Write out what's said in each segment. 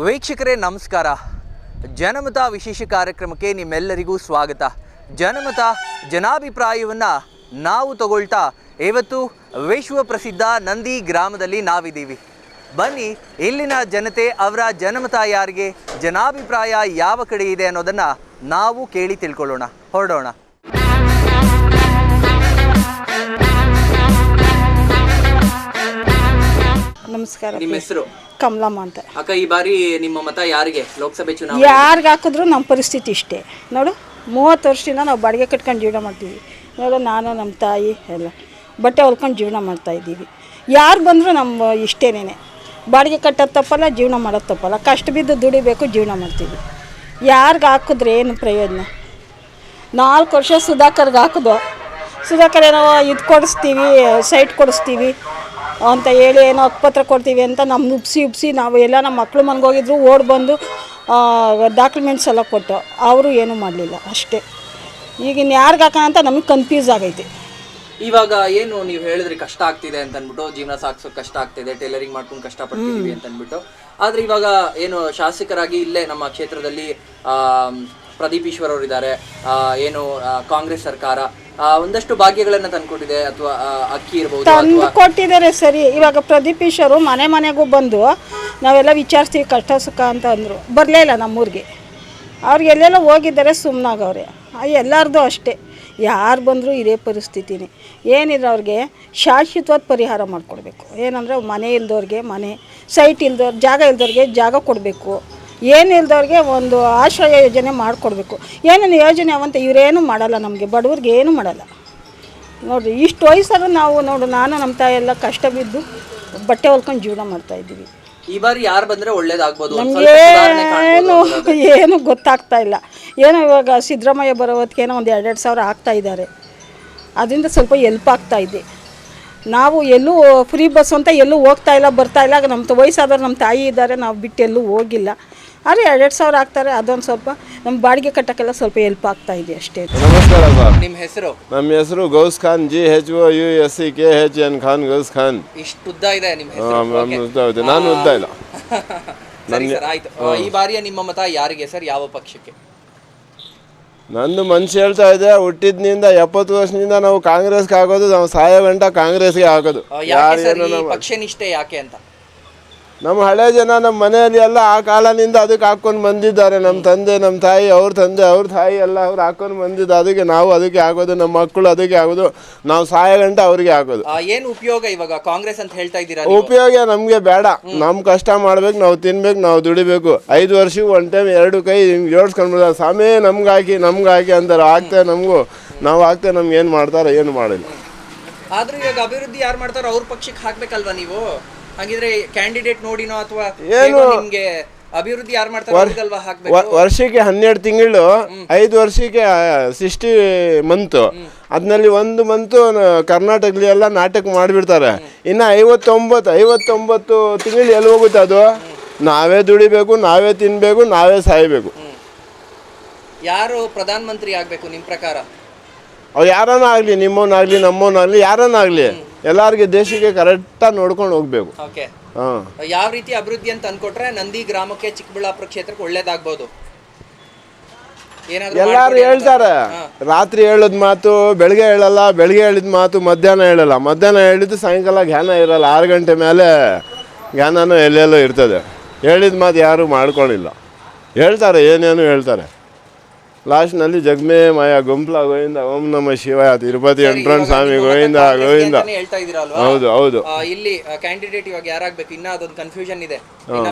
ವೀಕ್ಷಕರೇ ನಮಸ್ಕಾರ. ಜನಮತ ವಿಶೇಷ ಕಾರ್ಯಕ್ರಮಕ್ಕೆ ನಿಮ್ಮೆಲ್ಲರಿಗೂ ಸ್ವಾಗತ. ಜನಮತ ಜನಾಭಿಪ್ರಾಯವನ್ನು ನಾವು ತಗೊಳ್ತಾ ಇವತ್ತು ವಿಶ್ವ ಪ್ರಸಿದ್ಧ ನಂದಿ ಗ್ರಾಮದಲ್ಲಿ ನಾವಿದ್ದೀವಿ. ಬನ್ನಿ, ಇಲ್ಲಿನ ಜನತೆ ಅವರ ಜನಮತ ಯಾರಿಗೆ, ಜನಾಭಿಪ್ರಾಯ ಯಾವ ಕಡೆ ಇದೆ ಅನ್ನೋದನ್ನು ನಾವು ಕೇಳಿ ತಿಳ್ಕೊಳ್ಳೋಣ. ಹೊರಡೋಣ. ನಮಸ್ಕಾರ. ನಿಮ್ಮ ಹೆಸರು? ಕಮಲಮ್ಮ ಅಂತ. ಅಕ್ಕ, ಈ ಬಾರಿ ನಿಮ್ಮ ಮತ ಯಾರಿಗೆ? ಲೋಕಸಭೆ ಚುನಾವಣೆ ಯಾರಿಗೆ ಹಾಕಿದ್ರು ನಮ್ಮ ಪರಿಸ್ಥಿತಿ ಇಷ್ಟೇ ನೋಡು. 30 ವರ್ಷದಿಂದ ನಾವು ಬಾಡಿಗೆ ಕಟ್ಕೊಂಡು ಜೀವನ ಮಾಡ್ತೀವಿ ನೋಡು. ನಾನು ನಮ್ಮ ತಾಯಿ ಎಲ್ಲ ಬಟ್ಟೆ ಹೊಲ್ಕೊಂಡು ಜೀವನ ಮಾಡ್ತಾಯಿದ್ದೀವಿ. ಯಾರು ಬಂದರೂ ನಮ್ಮ ಇಷ್ಟೇನೇ. ಬಾಡಿಗೆ ಕಟ್ಟೋದು ತಪ್ಪಲ್ಲ, ಜೀವನ ಮಾಡೋದು ತಪ್ಪಲ್ಲ. ಕಷ್ಟ ಬಿದ್ದು ದುಡಿಬೇಕು, ಜೀವನ ಮಾಡ್ತೀವಿ. ಯಾರಿಗೆ ಹಾಕಿದ್ರೆ ಏನು ಪ್ರಯೋಜನ? 4 ವರ್ಷ ಸುಧಾಕರ್ಗೆ ಹಾಕಿದ್ವು. ಸುಧಾಕರ್ ಏನೋ ಇದು ಕೊಡಿಸ್ತೀವಿ, ಸೈಟ್ ಕೊಡಿಸ್ತೀವಿ ಅಂತ ಹೇಳಿ ಏನೋ ಹಕ್ಕುಪತ್ರ ಕೊಡ್ತೀವಿ ಅಂತ ನಮ್ಮ ಉಪ್ಸಿ ನಾವು ಎಲ್ಲ ನಮ್ಮ ಮಕ್ಕಳು ಮನೆಗೋಗಿದ್ರು ಓಡಿ ಬಂದು ಡಾಕ್ಯುಮೆಂಟ್ಸ್ ಎಲ್ಲ ಕೊಟ್ಟು ಅವರು ಏನೂ ಮಾಡಲಿಲ್ಲ ಅಷ್ಟೇ. ಈಗಿನ ಯಾರಿಗೆ ಹಾಕೋಣ ಅಂತ ನಮಗೆ ಕನ್ಫ್ಯೂಸ್ ಆಗೈತೆ. ಇವಾಗ ಏನು ನೀವು ಹೇಳಿದ್ರಿ, ಕಷ್ಟ ಆಗ್ತಿದೆ ಅಂತ ಅಂದ್ಬಿಟ್ಟು, ಜೀವನ ಸಾಗಿಸೋಕೆ ಕಷ್ಟ ಆಗ್ತಿದೆ, ಟೈಲರಿಂಗ್ ಮಾಡ್ಕೊಂಡು ಕಷ್ಟಪಡ್ತಿದ್ದೀವಿ ಅಂತ ಅಂದ್ಬಿಟ್ಟು. ಆದರೆ ಇವಾಗ ಏನು ಶಾಸಕರಾಗಿ ಇಲ್ಲೇ ನಮ್ಮ ಕ್ಷೇತ್ರದಲ್ಲಿ ಪ್ರದೀಪ್ ಈಶ್ವರ್ ಅವರು ಇದ್ದಾರೆ. ಏನು ಕಾಂಗ್ರೆಸ್ ಸರ್ಕಾರ ಒಂದಷ್ಟು ಭಾಗ್ಯಗಳನ್ನು ತಂದುಕೊಟ್ಟಿದೆ, ಅಥವಾ ಅಕ್ಕಿ ಇರ್ಬೋದು ತಂದು ಕೊಟ್ಟಿದ್ದಾರೆ ಸರಿ. ಇವಾಗ ಪ್ರದೀಪ್ ಈಶ್ವರು ಮನೆಗೂ ಬಂದು ನಾವೆಲ್ಲ ವಿಚಾರಿಸ್ತೀವಿ ಕಷ್ಟ ಸುಖ ಅಂತ ಅಂದರು. ಬರಲೇ ಇಲ್ಲ ನಮ್ಮೂರಿಗೆ. ಅವ್ರಿಗೆ ಎಲ್ಲೆಲ್ಲ ಹೋಗಿದ್ದಾರೆ, ಸುಮ್ಮನಾಗವ್ರೆ. ಎಲ್ಲರದು ಅಷ್ಟೇ. ಯಾರು ಬಂದರೂ ಇದೇ ಪರಿಸ್ಥಿತಿನೇ. ಏನಿದ್ರೆ ಅವ್ರಿಗೆ ಶಾಶ್ವತವಾದ ಪರಿಹಾರ ಮಾಡಿಕೊಡ್ಬೇಕು. ಏನಂದರೆ ಮನೆ ಇಲ್ದವ್ರಿಗೆ ಮನೆ, ಸೈಟ್ ಇಲ್ದವ್ರು, ಜಾಗ ಇಲ್ದವ್ರಿಗೆ ಜಾಗ ಕೊಡಬೇಕು. ಏನು ಇಲ್ದವ್ರಿಗೆ ಒಂದು ಆಶ್ರಯ ಯೋಜನೆ ಮಾಡಿಕೊಡ್ಬೇಕು. ಏನೇನು ಯೋಜನೆ ಅವಂತ ಇವರೇನು ಮಾಡಲ್ಲ, ನಮಗೆ ಬಡವ್ರಿಗೆ ಏನೂ ಮಾಡಲ್ಲ ನೋಡಿರಿ. ಇಷ್ಟು ವಯಸ್ಸಾದ್ರೂ ನಾವು ನೋಡು, ನಾನು ನಮ್ಮ ತಾಯಿ ಎಲ್ಲ ಕಷ್ಟ ಬಿದ್ದು ಬಟ್ಟೆ ಹೊಲ್ಕೊಂಡು ಜೀವನ ಮಾಡ್ತಾಯಿದ್ದೀವಿ. ಈ ಬಾರಿ ಯಾರು ಬಂದರೆ ಒಳ್ಳೇದಾಗ್ಬೋದು? ನಮಗೆ ಏನು ಗೊತ್ತಾಗ್ತಾ ಇಲ್ಲ. ಏನೋ ಇವಾಗ ಸಿದ್ದರಾಮಯ್ಯ ಬರೋ ಹೊತ್ತಿಗೆ ಏನೋ ಒಂದು 2 ಸಾವಿರ ಆಗ್ತಾಯಿದ್ದಾರೆ. ಅದರಿಂದ ಸ್ವಲ್ಪ ಎಲ್ಪ್ ಆಗ್ತಾಯಿದೆ. ನಾವು ಎಲ್ಲೂ ಫ್ರೀ ಬಸ್ ಅಂತ ಎಲ್ಲೂ ಹೋಗ್ತಾ ಇಲ್ಲ, ಬರ್ತಾ ಇಲ್ಲ. ನಮ್ಮ ವಯಸ್ಸಾದವ್ರು ನಮ್ಮ ತಾಯಿ ಇದ್ದಾರೆ, ನಾವು ಬಿಟ್ಟು ಎಲ್ಲೂ ಹೋಗಿಲ್ಲ. ಆದರೆ 2 ಸಾವಿರ ಆಗ್ತಾರೆ. ಅದೊಂದು ಸ್ವಲ್ಪ ನಮ್ಮ ಬಾಡಿಗೆ ಕಟ್ಟೋಕ್ಕೆಲ್ಲ ಸ್ವಲ್ಪ ಹೆಲ್ಪ್ ಆಗ್ತಾ ಇದೆ ಅಷ್ಟೇ. ನಮಸ್ಕಾರ ಸರ್. ನಿಮ್ಮ ಹೆಸರು? ನಮ್ಮ ಹೆಸರು ಗೌಸ್ ಖಾನ್, GHOUSEKHN ಖಾನ್, ಗೌಸ್ ಖಾನ್. ಇಷ್ಟು ಉದ್ದ ಇದೆ ನಿಮ್ಮ ಹೆಸರು? ನಾನು ಉದ್ದ ಇಲ್ಲ. ಸರಿ ಸರ್, ಆಯ್ತು. ಈ ಬಾರಿಯ ನಿಮ್ಮ ಮತ ಯಾರಿಗೆ ಸರ್, ಯಾವ ಪಕ್ಷಕ್ಕೆ? ನಂದು ಮನ್ಸು ಹೇಳ್ತಾ ಇದೆ, ಹುಟ್ಟಿದ್ನಿಂದ 70 ವರ್ಷದಿಂದ ನಾವು ಕಾಂಗ್ರೆಸ್ಗೆ ಹಾಕೋದು, ನಾವು ಸಾಯೋ ಗಂಟ ಕಾಂಗ್ರೆಸ್ಗೆ ಹಾಕೋದು. ಪಕ್ಷ ನಿಷ್ಠೆ ಯಾಕೆ ಅಂತ? ನಮ್ಮ ಹಳೆ ಜನ ನಮ್ಮ ಮನೆಯಲ್ಲಿ ಎಲ್ಲ ಆ ಕಾಲದಿಂದ ಅದಕ್ಕೆ ಹಾಕ್ಕೊಂಡು ಬಂದಿದ್ದಾರೆ. ನಮ್ಮ ತಂದೆ, ನಮ್ಮ ತಾಯಿ, ಅವ್ರ ತಂದೆ, ಅವ್ರ ತಾಯಿ ಎಲ್ಲ ಅವ್ರು ಹಾಕೊಂಡು ಬಂದಿದ್ದು. ಅದಕ್ಕೆ ನಾವು ಅದಕ್ಕೆ ಹಾಕೋದು, ನಮ್ಮ ಮಕ್ಕಳು ಅದಕ್ಕೆ ಆಗೋದು. ನಾವು ಸಾಯೋ ಗಂಟ ಅವ್ರಿಗೆ ಹಾಕೋದು. ಏನು ಉಪಯೋಗ ಇವಾಗ ಕಾಂಗ್ರೆಸ್ ಅಂತ ಹೇಳ್ತಾ ಇದ್ದೀರಾ? ಉಪಯೋಗ ನಮಗೆ ಬೇಡ. ನಮ್ಮ ಕಷ್ಟ ಮಾಡ್ಬೇಕು, ನಾವು ತಿನ್ಬೇಕು, ನಾವು ದುಡಿಬೇಕು. 5 ವರ್ಷಕ್ಕೆ 1 ಟೈಮ್ 2 ಕೈ ಹಿಂಗೆ ಜೋಡಿಸ್ಕೊಂಡ್ಬಿಡ ಸ್ವಾಮಿ ನಮ್ಗೆ ಹಾಕಿ ಅಂತಾರೆ. ಆಗ್ತೇ ನಮಗೂ, ನಾವು ಆಗ್ತೇ ನಮ್ಗೆ ಏನು ಮಾಡ್ತಾರೆ, ಏನು ಮಾಡಿಲ್ಲ. ಆದ್ರೂ ಇವಾಗ ಅಭಿವೃದ್ಧಿ ಯಾರು ಮಾಡ್ತಾರೋ ಅವ್ರ ಪಕ್ಷಕ್ಕೆ ಹಾಕ್ಬೇಕಲ್ವಾ ನೀವು? ಹಾಗಿದ್ರೆ ಕ್ಯಾಂಡಿಡೇಟ್ ನೋಡಿನೋ ಅಥವಾ ಏನು ನಿಮ್ಗೆ ಅಭಿವೃದ್ಧಿ ಯಾರು ಮಾಡ್ತಾರೋ ಹಾಕ್ಬೇಕು? ವರ್ಷಕ್ಕೆ 12 ತಿಂಗಳು, 5 ವರ್ಷಕ್ಕೆ 60 ಮಂತ್. ಅದ್ರಲ್ಲಿ 1 ಮಂತು ಕರ್ನಾಟಕದಲ್ಲಿ ಎಲ್ಲ ನಾಟಕ ಮಾಡಿಬಿಡ್ತಾರೆ. ಇನ್ನು 59 ತಿಂಗಳು ಎಲ್ಲಿ ಹೋಗುತ್ತೆ ಅದು? ನಾವೇ ದುಡಿಬೇಕು, ನಾವೇ ತಿನ್ಬೇಕು, ನಾವೇ ಸಾಯ್ಬೇಕು. ಯಾರು ಪ್ರಧಾನ ಮಂತ್ರಿ ಆಗ್ಬೇಕು ನಿಮ್ ಪ್ರಕಾರ? ಅವ್ರು ಯಾರನ್ನ ಆಗಲಿ, ನಿಮ್ಮವನಾಗಲಿ ನಮ್ಮವನಾಗಲಿ ಯಾರನ್ನಾಗಲಿ, ಎಲ್ಲರಿಗೆ ದೇಶಕ್ಕೆ ಕರೆಕ್ಟಾಗಿ ನೋಡ್ಕೊಂಡು ಹೋಗ್ಬೇಕು. ಯಾವ ರೀತಿ ಅಭಿವೃದ್ಧಿ ಅಂತ ಅನ್ಕೊಟ್ರೆ ನಂದಿ ಗ್ರಾಮಕ್ಕೆ, ಚಿಕ್ಕಬಳ್ಳಾಪುರ ಕ್ಷೇತ್ರಕ್ಕೆ ಒಳ್ಳೇದಾಗ್ಬೋದು? ಎಲ್ಲಾರು ಹೇಳ್ತಾರೆ, ರಾತ್ರಿ ಹೇಳೋದ್ ಮಾತು ಬೆಳಗ್ಗೆ ಹೇಳಲ್ಲ, ಬೆಳಗ್ಗೆ ಹೇಳಿದ ಮಾತು ಮಧ್ಯಾಹ್ನ ಹೇಳಲ್ಲ, ಮಧ್ಯಾಹ್ನ ಹೇಳಿದ್ದು ಸಾಯಂಕಾಲ ಜ್ಞಾನ ಇರಲ್ಲ. 6 ಗಂಟೆ ಮೇಲೆ ಜ್ಞಾನನೂ ಎಲ್ಲೆಲ್ಲೋ ಇರ್ತದೆ. ಹೇಳಿದ ಮಾತು ಯಾರು ಮಾಡ್ಕೊಳ್ಳಿಲ್ಲ. ಹೇಳ್ತಾರೆ, ಏನೇನು ಹೇಳ್ತಾರೆ. ಲಾಸ್ಟ್ನಲ್ಲಿ ಜಗಮೇ ಮಾಯ ಗುಂಪ್ಲ ಗೋವಿಂದ, ಓಂ ನಮ ಶಿವಾಯ, ತಿರುಪತಿ ವೆಂಕಟರಮಣ ಸ್ವಾಮಿ ಗೋವಿಂದ ಗೋವಿಂದ. ಹೌದು ಹೌದು. ಇಲ್ಲಿ ಕ್ಯಾಂಡಿಡೇಟ್ ಇವಾಗ ಯಾರಾಗಬೇಕು? ಇನ್ನ ಅದೊಂದು ಕನ್ಫ್ಯೂಷನ್ ಇದೆ.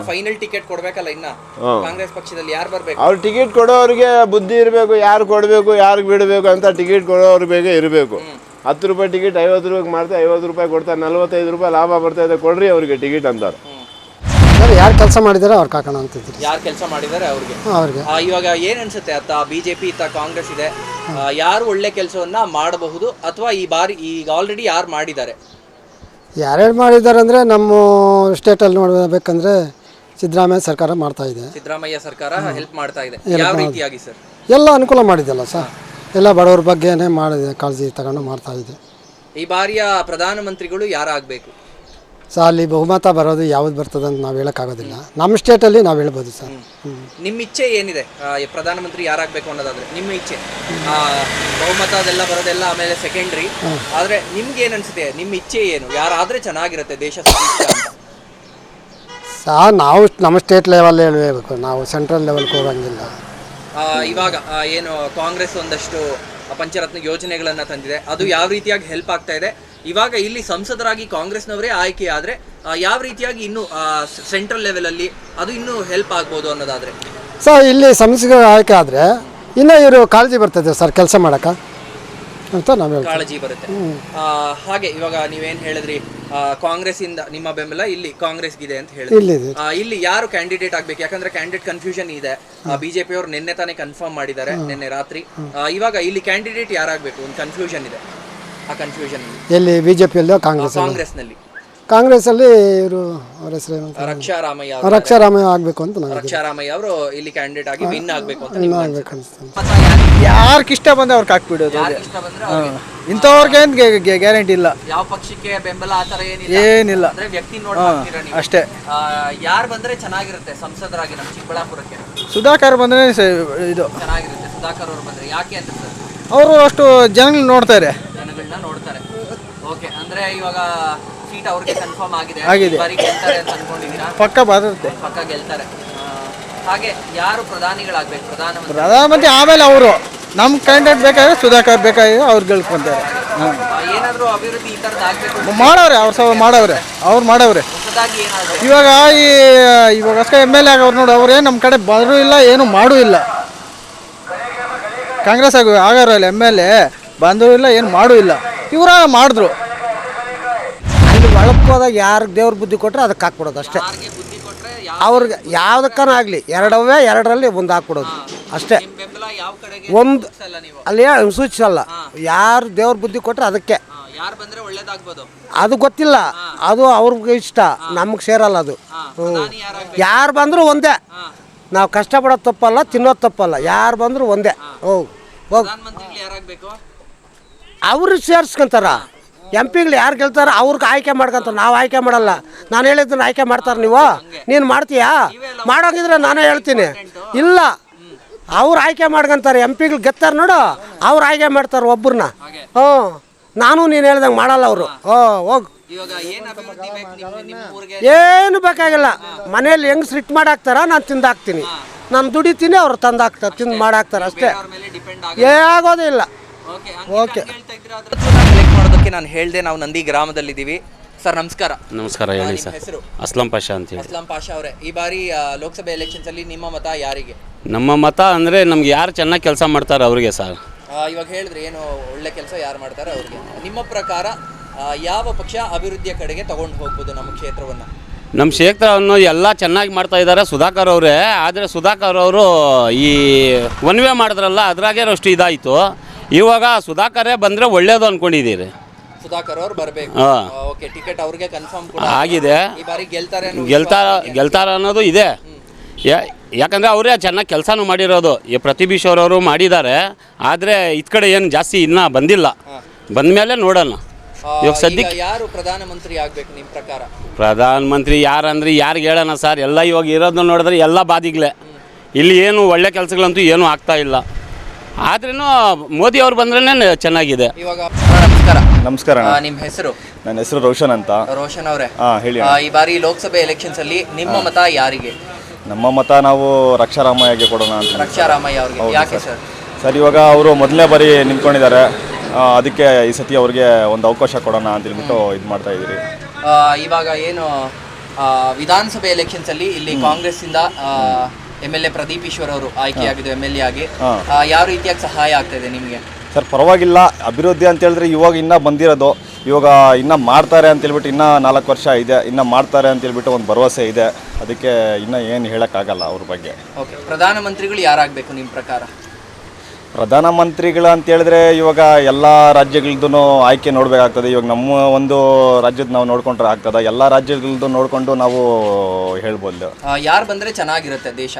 ಫೈನಲ್ ಟಿಕೆಟ್ ಕೊಡ್ಬೇಕಲ್ಲ ಇನ್ನ ಕಾಂಗ್ರೆಸ್ ಪಕ್ಷದಲ್ಲಿ ಯಾರು ಬರ್ಬೇಕು? ಅವ್ರು ಟಿಕೆಟ್ ಕೊಡೋರಿಗೆ ಬುದ್ಧಿ ಇರಬೇಕು, ಯಾರು ಕೊಡಬೇಕು ಯಾರಿಗೆ ಬಿಡಬೇಕು ಅಂತ. ಟಿಕೆಟ್ ಕೊಡೋರು ಬೇಗ ಇರಬೇಕು. 10 ರೂಪಾಯಿ ಟಿಕೆಟ್ 50 ರೂಪಾಯಿಗೆ ಮಾಡ್ತಾರೆ, 50 ರೂಪಾಯಿ ಕೊಡ್ತಾರೆ, 45 ರೂಪಾಯಿ ಲಾಭ ಬರ್ತಾ ಇದೆ, ಕೊಡ್ರಿ ಅವ್ರಿಗೆ ಟಿಕೆಟ್ ಅಂತಾರೆ. ಯಾರು ಕೆಲಸ ಮಾಡಿದಾರೆ ಅವ್ರು ಕಾಕೋಣ ಅಂತಿದ್ರು. ಯಾರು ಕೆಲಸ ಮಾಡಿದ್ದಾರೆ ಅವ್ರಿಗೆ. ಇವಾಗ ಏನ್ ಅನ್ಸುತ್ತೆ, ಅತ್ತ ಬಿಜೆಪಿ ಇತ್ತ ಕಾಂಗ್ರೆಸ್ ಇದೆ, ಯಾರು ಒಳ್ಳೆ ಕೆಲಸವನ್ನ ಮಾಡಬಹುದು? ಅಥವಾ ಈ ಬಾರಿ ಈಗ ಆಲ್ರೆಡಿ ಯಾರು ಮಾಡಿದ್ದಾರೆ? ಯಾರ್ಯಾರು ಮಾಡಿದ್ದಾರೆ ಅಂದರೆ ನಮ್ಮ ಸ್ಟೇಟಲ್ಲಿ ನೋಡಬೇಕಂದ್ರೆ ಸಿದ್ದರಾಮಯ್ಯ ಸರ್ಕಾರ ಮಾಡ್ತಾ ಇದೆ. ಸಿದ್ದರಾಮಯ್ಯ ಸರ್ಕಾರ ಹೆಲ್ಪ್ ಮಾಡ್ತಾ ಇದೆ. ಯಾವ ರೀತಿಯಾಗಿ ಸರ್? ಎಲ್ಲ ಅನುಕೂಲ ಮಾಡಿದೆಲ್ಲ ಸರ್. ಎಲ್ಲ ಬಡವ್ರ ಬಗ್ಗೆನೇ ಮಾಡಿದೆ, ಕಾಳಜಿ ತಗೊಂಡು ಮಾಡ್ತಾ ಇದೆ. ಈ ಬಾರಿಯ ಪ್ರಧಾನಮಂತ್ರಿಗಳು ಯಾರಾಗಬೇಕು? ಸೊ ಅಲ್ಲಿ ಬಹುಮತ ಬರೋದು ಯಾವ್ದು ಬರ್ತದೆ ಅಂತ ನಾವು ಹೇಳೋಕ್ಕಾಗೋದಿಲ್ಲ. ನಮ್ಮ ಸ್ಟೇಟಲ್ಲಿ ನಾವು ಹೇಳ್ಬೋದು ಸರ್. ನಿಮ್ಮ ಇಚ್ಛೆ ಏನಿದೆ ಪ್ರಧಾನಮಂತ್ರಿ ಯಾರಾಗಬೇಕು ಅನ್ನೋದಾದ್ರೆ ನಿಮ್ಮ ಇಚ್ಛೆ? ಬಹುಮತ ಅದೆಲ್ಲ ಬರೋದೆಲ್ಲ ಆಮೇಲೆ ಸೆಕೆಂಡ್ರಿ, ಆದರೆ ನಿಮ್ಗೆ ಏನು ಅನಿಸುತ್ತೆ? ನಿಮ್ಮ ಇಚ್ಛೆ ಏನು? ಯಾರಾದರೆ ಚೆನ್ನಾಗಿರುತ್ತೆ ದೇಶ ಸುಭಿಕ್ಷ ಅಂತ? ನಾವು ನಮ್ಮ ಸ್ಟೇಟ್ ಲೆವೆಲ್ ಹೇಳಬೇಕು, ನಾವು ಸೆಂಟ್ರಲ್ ಲೆವೆಲ್ಗೆ ಹೋಗಂಗಿಲ್ಲ. ಇವಾಗ ಏನು ಕಾಂಗ್ರೆಸ್ ಒಂದಷ್ಟು ಪಂಚರತ್ನ ಯೋಜನೆಗಳನ್ನು ತಂದಿದೆ, ಅದು ಯಾವ ರೀತಿಯಾಗಿ ಹೆಲ್ಪ್ ಆಗ್ತಾ ಇದೆ? ಇವಾಗ ಇಲ್ಲಿ ಸಂಸದರಾಗಿ ಕಾಂಗ್ರೆಸ್ನವರೇ ಆಯ್ಕೆ ಆದರೆ ಯಾವ ರೀತಿಯಾಗಿ ಇನ್ನೂ ಸೆಂಟ್ರಲ್ ಲೆವೆಲಲ್ಲಿ ಅದು ಇನ್ನೂ ಹೆಲ್ಪ್ ಆಗ್ಬೋದು ಅನ್ನೋದಾದರೆ? ಸೊ ಇಲ್ಲಿ ಸಂಸದರ ಆಯ್ಕೆ ಆದರೆ ಇನ್ನೂ ಇವರು ಕಾಳಜಿ ಬರ್ತದೆ ಸರ್ ಕೆಲಸ ಮಾಡೋಕೆ ಅಂತ ನಾವು ಹೇಳ್ತೀವಿ. ಕಾಳಜಿ ಬರುತ್ತೆ. ಹಾಗೆ ಇವಾಗ ನೀವೇನು ಹೇಳಿದ್ರಿ, ಕಾಂಗ್ರೆಸ್ ಇಂದ ನಿಮ್ಮ ಬೆಂಬಲ ಇಲ್ಲಿ ಕಾಂಗ್ರೆಸ್ಗಿದೆ ಅಂತ ಹೇಳಿದ್ರಿ. ಇಲ್ಲಿ ಯಾರು ಕ್ಯಾಂಡಿಡೇಟ್ ಆಗ್ಬೇಕು? ಯಾಕಂದ್ರೆ ಕ್ಯಾಂಡಿಡೇಟ್ ಕನ್ಫ್ಯೂಷನ್ ಇದೆ. ಬಿಜೆಪಿ ಅವರು ನಿನ್ನೆ ತಾನೇ ಕನ್ಫರ್ಮ್ ಮಾಡಿದ್ದಾರೆ, ನಿನ್ನೆ ರಾತ್ರಿ. ಇವಾಗ ಇಲ್ಲಿ ಕ್ಯಾಂಡಿಡೇಟ್ ಯಾರಾಗಬೇಕು? ಒಂದು ಕನ್ಫ್ಯೂಷನ್ ಇದೆ. ಆ ಕನ್ಫ್ಯೂಷನ್ ಎಲ್ಲಿ ಬಿಜೆಪಿಯಲ್ಲೋ ಕಾಂಗ್ರೆಸ್ನಲ್ಲಿ? ಕಾಂಗ್ರೆಸ್ಸಲ್ಲಿ ಇವರು ಅವರ ಹೆಸರು ರಕ್ಷಾರಾಮಯ್ಯ ಆಗಬೇಕು ಅಂತ ನಾವು ರಕ್ಷಾರಾಮಯ್ಯ ಅವರು ಇಲ್ಲಿ ಕ್ಯಾಂಡಿಡೇಟ್ ಆಗಿ ವಿನ್ ಆಗಬೇಕು ಅಂತ ಆಗ್ಬೇಕು ಅನಿಸ್ತದೆ. ಯಾರಿಗೆ ಇಷ್ಟ ಬಂದ್ರೆ ಅವ್ರಿಗೆ ಹಾಕ್ಬಿಡೋದು. ಇಂಥವ್ರಿಗೆ ಏನು ಗ್ಯಾರಂಟಿ ಇಲ್ಲ. ಯಾವ ಪಕ್ಷಕ್ಕೆ ಬೆಂಬಲ ಆತರ ಏನಿಲ್ಲ, ಅಂದ್ರೆ ವ್ಯಕ್ತಿ ನೋಡಿ ಅಷ್ಟೇ. ಯಾರು ಬಂದ್ರೆ ಚೆನ್ನಾಗಿರುತ್ತೆ ಸಂಸದರಾಗಿ ನಮ್ಮ ಚಿಕ್ಕಬಳ್ಳಾಪುರಕ್ಕೆ? ಸುಧಾಕರ್ ಬಂದ್ರೆ ಇದು ಚೆನ್ನಾಗಿರುತ್ತೆ. ಸುಧಾಕರ್ ಅವರು ಬಂದ್ರೆ ಯಾಕೆ ಅಂತ ಸರ್? ಅವರು ಅಷ್ಟು ಜನಗಳನ್ನ ನೋಡ್ತಾರೆ. ಜನಗಳನ್ನ ನೋಡ್ತಾರೆ. ಓಕೆ, ಅಂದ್ರೆ ಇವಾಗ ಸೀಟ್ ಅವ್ರಿಗೆ ಕನ್ಫರ್ಮ್ ಆಗಿದೆ, ಬಾರಿ ಗೆಲ್ತಾರೆ ಅಂತ ಅನ್ಕೊಂಡಿದ್ದೀರಾ? ಪಕ್ಕ ಬರುತ್ತೆ, ಪಕ್ಕ ಗೆಲ್ತಾರೆ. ಹಾಗೆ ಯಾರು ಪ್ರಧಾನಿಗಳಾಗ್ಬೇಕು? ಪ್ರಧಾನಮಂತ್ರಿ ಆಮೇಲೆ ಅವರು ನಮ್ಮ ಕ್ಯಾಂಡಿಡೇಟ್ ಬೇಕಾದ್ರೆ ಸುಧಾಕರ್ ಬೇಕಾದ್ರೆ ಅವ್ರು ಗೆಲ್ಕೊಂತಾರೆ. ಏನಾದ್ರು ಅಭಿವೃದ್ಧಿ ಈ ತರದ್ ಆಗ್ಬೇಕು ಮಾಡವ್ರೆ, ಅವ್ರು ಮಾಡವ್ರೆ. ಹೊಸದಾಗಿ ಏನಾದ್ರು ಇವಾಗ ಅಷ್ಟೇ MLA ಆಗವ್ರು ನೋಡಿ, ಅವ್ರೇನು ನಮ್ಮ ಕಡೆ ಬರೂ ಇಲ್ಲ, ಏನು ಮಾಡೂ ಇಲ್ಲ. ಕಾಂಗ್ರೆಸ್ ಆಗೋರು MLA ಬಂದರೂ ಇಲ್ಲ, ಏನು ಮಾಡೂ ಇಲ್ಲ. ಇವರ ಮಾಡಿದ್ರು. ಅಲ್ಲಿ ಒಳಕ್ಕೆ ಹೋದಾಗ ಯಾರಿಗೆ ದೇವ್ರ ಬುದ್ಧಿ ಕೊಟ್ಟರೆ ಅದಕ್ಕೆ ಹಾಕ್ಬಿಡೋದು ಅಷ್ಟೇ. ಅವ್ರಿಗೆ ಯಾವುದಕ್ಕನ ಆಗಲಿ ಎರಡರಲ್ಲಿ ಒಂದು ಹಾಕ್ಬಿಡೋದು ಅಷ್ಟೇ. ಒಂದು ಅಲ್ಲಿ ಸೂಚಿಸಲ್ಲ, ಯಾರು ದೇವ್ರ ಬುದ್ಧಿ ಕೊಟ್ಟರೆ ಅದಕ್ಕೆ. ಅದು ಗೊತ್ತಿಲ್ಲ, ಅದು ಅವ್ರಿಗೆ ಇಷ್ಟ, ನಮಗೆ ಸೇರಲ್ಲ ಅದು. ಯಾರು ಬಂದರೂ ಒಂದೇ. ನಾವು ಕಷ್ಟಪಡೋದು ತಪ್ಪಲ್ಲ, ತಿನ್ನೋದು ತಪ್ಪಲ್ಲ. ಯಾರು ಬಂದರೂ ಒಂದೇ. ಹೋಗಿ ಅವ್ರು ಸೇರಿಸ್ಕೊಂತಾರ. MP ಗಳು ಯಾರು ಗೆಲ್ತಾರ ಅವ್ರಿಗೆ ಆಯ್ಕೆ ಮಾಡ್ಕೊಂತಾರೆ, ನಾವು ಆಯ್ಕೆ ಮಾಡಲ್ಲ. ನಾನು ಹೇಳಿದ್ದನ್ನು ಆಯ್ಕೆ ಮಾಡ್ತಾರೆ. ನೀನು ಮಾಡ್ತೀಯಾ? ಮಾಡೋಂಗಿದ್ರೆ ನಾನೇ ಹೇಳ್ತೀನಿ. ಇಲ್ಲ, ಅವ್ರು ಆಯ್ಕೆ ಮಾಡ್ಕೊಂತಾರೆ. MP ಗಳು ಗೆತ್ತಾರೆ ನೋಡು, ಅವ್ರು ಆಯ್ಕೆ ಮಾಡ್ತಾರೆ ಒಬ್ಬರನ್ನ. ನಾನು ನೀನು ಹೇಳ್ದಂಗೆ ಮಾಡಲ್ಲ ಅವರು. ಹೋಗಿ ಏನು ಬೇಕಾಗಿಲ್ಲ. ಮನೇಲಿ ಹೆಂಗೆ ಸ್ಟ್ರಿಕ್ಟ್ ಮಾಡಾಕ್ತಾರ, ನಾನು ತಿಂದಾಕ್ತೀನಿ. ನಾನು ದುಡಿತೀನಿ, ಅವ್ರು ತಂದಾಕ್ತಾರೆ, ತಿಂದು ಮಾಡಾಕ್ತಾರೆ ಅಷ್ಟೇ. ಆಗೋದೇ ಇಲ್ಲ. ಓಕೆ, ಕಲೆಕ್ಟ್ ಮಾಡೋದಕ್ಕೆ ನಾನು ಹೇಳಿದೆ, ನಾವು ನಂದಿ ಗ್ರಾಮದಲ್ಲಿದ್ದೀವಿ. ಸರ್ ನಮಸ್ಕಾರ. ನಮಸ್ಕಾರ, ಹೇಳಿ ಸರ್. ಹೆಸರು ಅಸ್ಲಂ ಪಾಷಾ ಅಂತ ಹೇಳಿ. ಅಸ್ಲಂ ಪಾಷಾ ಅವರೇ, ಈ ಬಾರಿ ಲೋಕಸಭೆ ಎಲೆಕ್ಷನ್ಸ್ ಅಲ್ಲಿ ನಿಮ್ಮ ಮತ ಯಾರಿಗೆ? ನಮ್ಮ ಮತ ಅಂದರೆ ನಮ್ಗೆ ಯಾರು ಚೆನ್ನಾಗಿ ಕೆಲಸ ಮಾಡ್ತಾರೆ ಅವ್ರಿಗೆ ಸರ್. ಇವಾಗ ಹೇಳಿದ್ರೆ ಏನು ಒಳ್ಳೆ ಕೆಲಸ ಯಾರು ಮಾಡ್ತಾರೆ ಅವ್ರಿಗೆ. ನಿಮ್ಮ ಪ್ರಕಾರ ಯಾವ ಪಕ್ಷ ಅಭಿವೃದ್ಧಿಯ ಕಡೆಗೆ ತಗೊಂಡು ಹೋಗ್ಬೋದು ನಮ್ಮ ಕ್ಷೇತ್ರವನ್ನು? ನಮ್ಮ ಕ್ಷೇತ್ರವನ್ನು ಎಲ್ಲ ಚೆನ್ನಾಗಿ ಮಾಡ್ತಾ ಇದ್ದಾರೆ ಸುಧಾಕರ್ ಅವರೇ. ಆದರೆ ಸುಧಾಕರ್ ಅವರು ಈ ಒನ್ ವೇ ಮಾಡಿದ್ರಲ್ಲ, ಅದ್ರಾಗೆ ಅಷ್ಟು ಇದಾಯಿತು. ಇವಾಗ ಸುಧಾಕರೇ ಬಂದರೆ ಒಳ್ಳೇದು ಅಂದ್ಕೊಂಡಿದ್ದೀರಿ. ಸುಧಾಕರ್ ಅವ್ರು ಬರಬೇಕು. ಓಕೆ, ಟಿಕೆಟ್ ಅವ್ರಿಗೆ ಕನ್ಫರ್ಮ್ ಕೂಡ ಆಗಿದೆ. ಈ ಬಾರಿ ಗೆಲ್ತಾರ ಅನ್ನೋದು ಇದೆ. ಯಾಕಂದರೆ ಅವರೇ ಚೆನ್ನಾಗಿ ಕೆಲಸನೂ ಮಾಡಿರೋದು. ಈ ಪ್ರತಿಭೀಶ್ ಅವರವರು ಮಾಡಿದ್ದಾರೆ. ಆದರೆ ಇದ್ ಕಡೆ ಏನು ಜಾಸ್ತಿ ಇನ್ನೂ ಬಂದಿಲ್ಲ. ಬಂದ ಮೇಲೆ ನೋಡೋಣ. ಇವಾಗ ಸದ್ಯಕ್ಕೆ ಯಾರು ಪ್ರಧಾನಮಂತ್ರಿ ಆಗಬೇಕು ನಿಮ್ಮ ಪ್ರಕಾರ? ಪ್ರಧಾನಮಂತ್ರಿ ಯಾರಂದ್ರೆ ಯಾರಿಗೆ ಹೇಳೋಣ ಸರ್? ಎಲ್ಲ ಇವಾಗ ಇರೋದನ್ನ ನೋಡಿದ್ರೆ ಎಲ್ಲ ಬಾದಿಗಳೇ. ಇಲ್ಲಿ ಏನು ಒಳ್ಳೆ ಕೆಲಸಗಳಂತೂ ಏನೂ ಆಗ್ತಾ ಇಲ್ಲ. ಆದ್ರೂ ಮೋದಿ ಅವ್ರು ಬಂದ್ರೇ ಚೆನ್ನಾಗಿದೆ. ಇವಾಗ ನಮಸ್ಕಾರ. ನಮಸ್ಕಾರ. ನಿಮ್ಮ ಹೆಸರು? ನನ್ನ ಹೆಸರು ರೋಷನ್ ಅಂತ. ರೋಷನ್ ಅವರೇ, ಹೇಳಿ. ಈ ಬಾರಿ ಲೋಕಸಭೆ ಎಲೆಕ್ಷನ್ಸ್ ಅಲ್ಲಿ ನಿಮ್ಮ ಮತ ಯಾರಿಗೆ? ನಮ್ಮ ಮತ ನಾವು ರಕ್ಷಾರಾಮಯ್ಯಗೆ ಕೊಡೋಣ ಅಂತ. ರಕ್ಷಾರಾಮಯ್ಯ ಅವ್ರಿಗೆ. ಯಾಕೆ ಸರ್? ಸರ್, ಇವಾಗ ಅವರು ಮೊದಲನೇ ಬಾರಿ ನಿಂತ್ಕೊಂಡಿದ್ದಾರೆ. ಅದಕ್ಕೆ ಈ ಸತಿ ಅವ್ರಿಗೆ ಒಂದು ಅವಕಾಶ ಕೊಡೋಣ ಅಂತ ಹೇಳ್ಬಿಟ್ಟು ಇದು ಮಾಡ್ತಾ ಇದ್ದೀರಿ. ಇವಾಗ ಏನು ವಿಧಾನಸಭೆ ಎಲೆಕ್ಷನ್ಸ್ ಅಲ್ಲಿ ಇಲ್ಲಿ ಕಾಂಗ್ರೆಸ್ ಇಂದ MLA ಪ್ರದೀಪ್ ಈಶ್ವರ್ ಅವರು ಆಯ್ಕೆಯಾಗಿದ್ದು MLA ಆಗಿ. ಯಾವ ರೀತಿಯಾಗಿ ಸಹಾಯ ಆಗ್ತಾ ಇದೆ ನಿಮಗೆ? ಸರ್, ಪರವಾಗಿಲ್ಲ. ಅಭಿವೃದ್ಧಿ ಅಂತ ಹೇಳಿದ್ರೆ ಇವಾಗ ಇನ್ನೂ ಬಂದಿರೋದು, ಇವಾಗ ಇನ್ನೂ ಮಾಡ್ತಾರೆ ಅಂತ ಹೇಳ್ಬಿಟ್ಟು ಇನ್ನೂ 4 ವರ್ಷ ಇದೆ, ಇನ್ನೂ ಮಾಡ್ತಾರೆ ಅಂತ ಹೇಳ್ಬಿಟ್ಟು ಒಂದು ಭರವಸೆ ಇದೆ. ಅದಕ್ಕೆ ಇನ್ನೂ ಏನು ಹೇಳೋಕ್ಕಾಗಲ್ಲ ಅವ್ರ ಬಗ್ಗೆ. ಓಕೆ, ಪ್ರಧಾನಮಂತ್ರಿಗಳು ಯಾರಾಗಬೇಕು ನಿಮ್ಮ ಪ್ರಕಾರ? ಪ್ರಧಾನಮಂತ್ರಿಗಳು ಅಂತ ಹೇಳಿದ್ರೆ ಇವಾಗ ಎಲ್ಲ ರಾಜ್ಯಗಳದ್ದು ಆಯ್ಕೆ ನೋಡಬೇಕಾಗ್ತದೆ. ಇವಾಗ ನಮ್ಮ ಒಂದು ರಾಜ್ಯದ ನಾವು ನೋಡ್ಕೊಂಡ್ರೆ ಆಗ್ತದೆ, ಎಲ್ಲ ರಾಜ್ಯಗಳದ್ದು ನೋಡಿಕೊಂಡು ನಾವು ಹೇಳ್ಬೋದು. ಯಾರು ಬಂದರೆ ಚೆನ್ನಾಗಿರುತ್ತೆ ದೇಶ?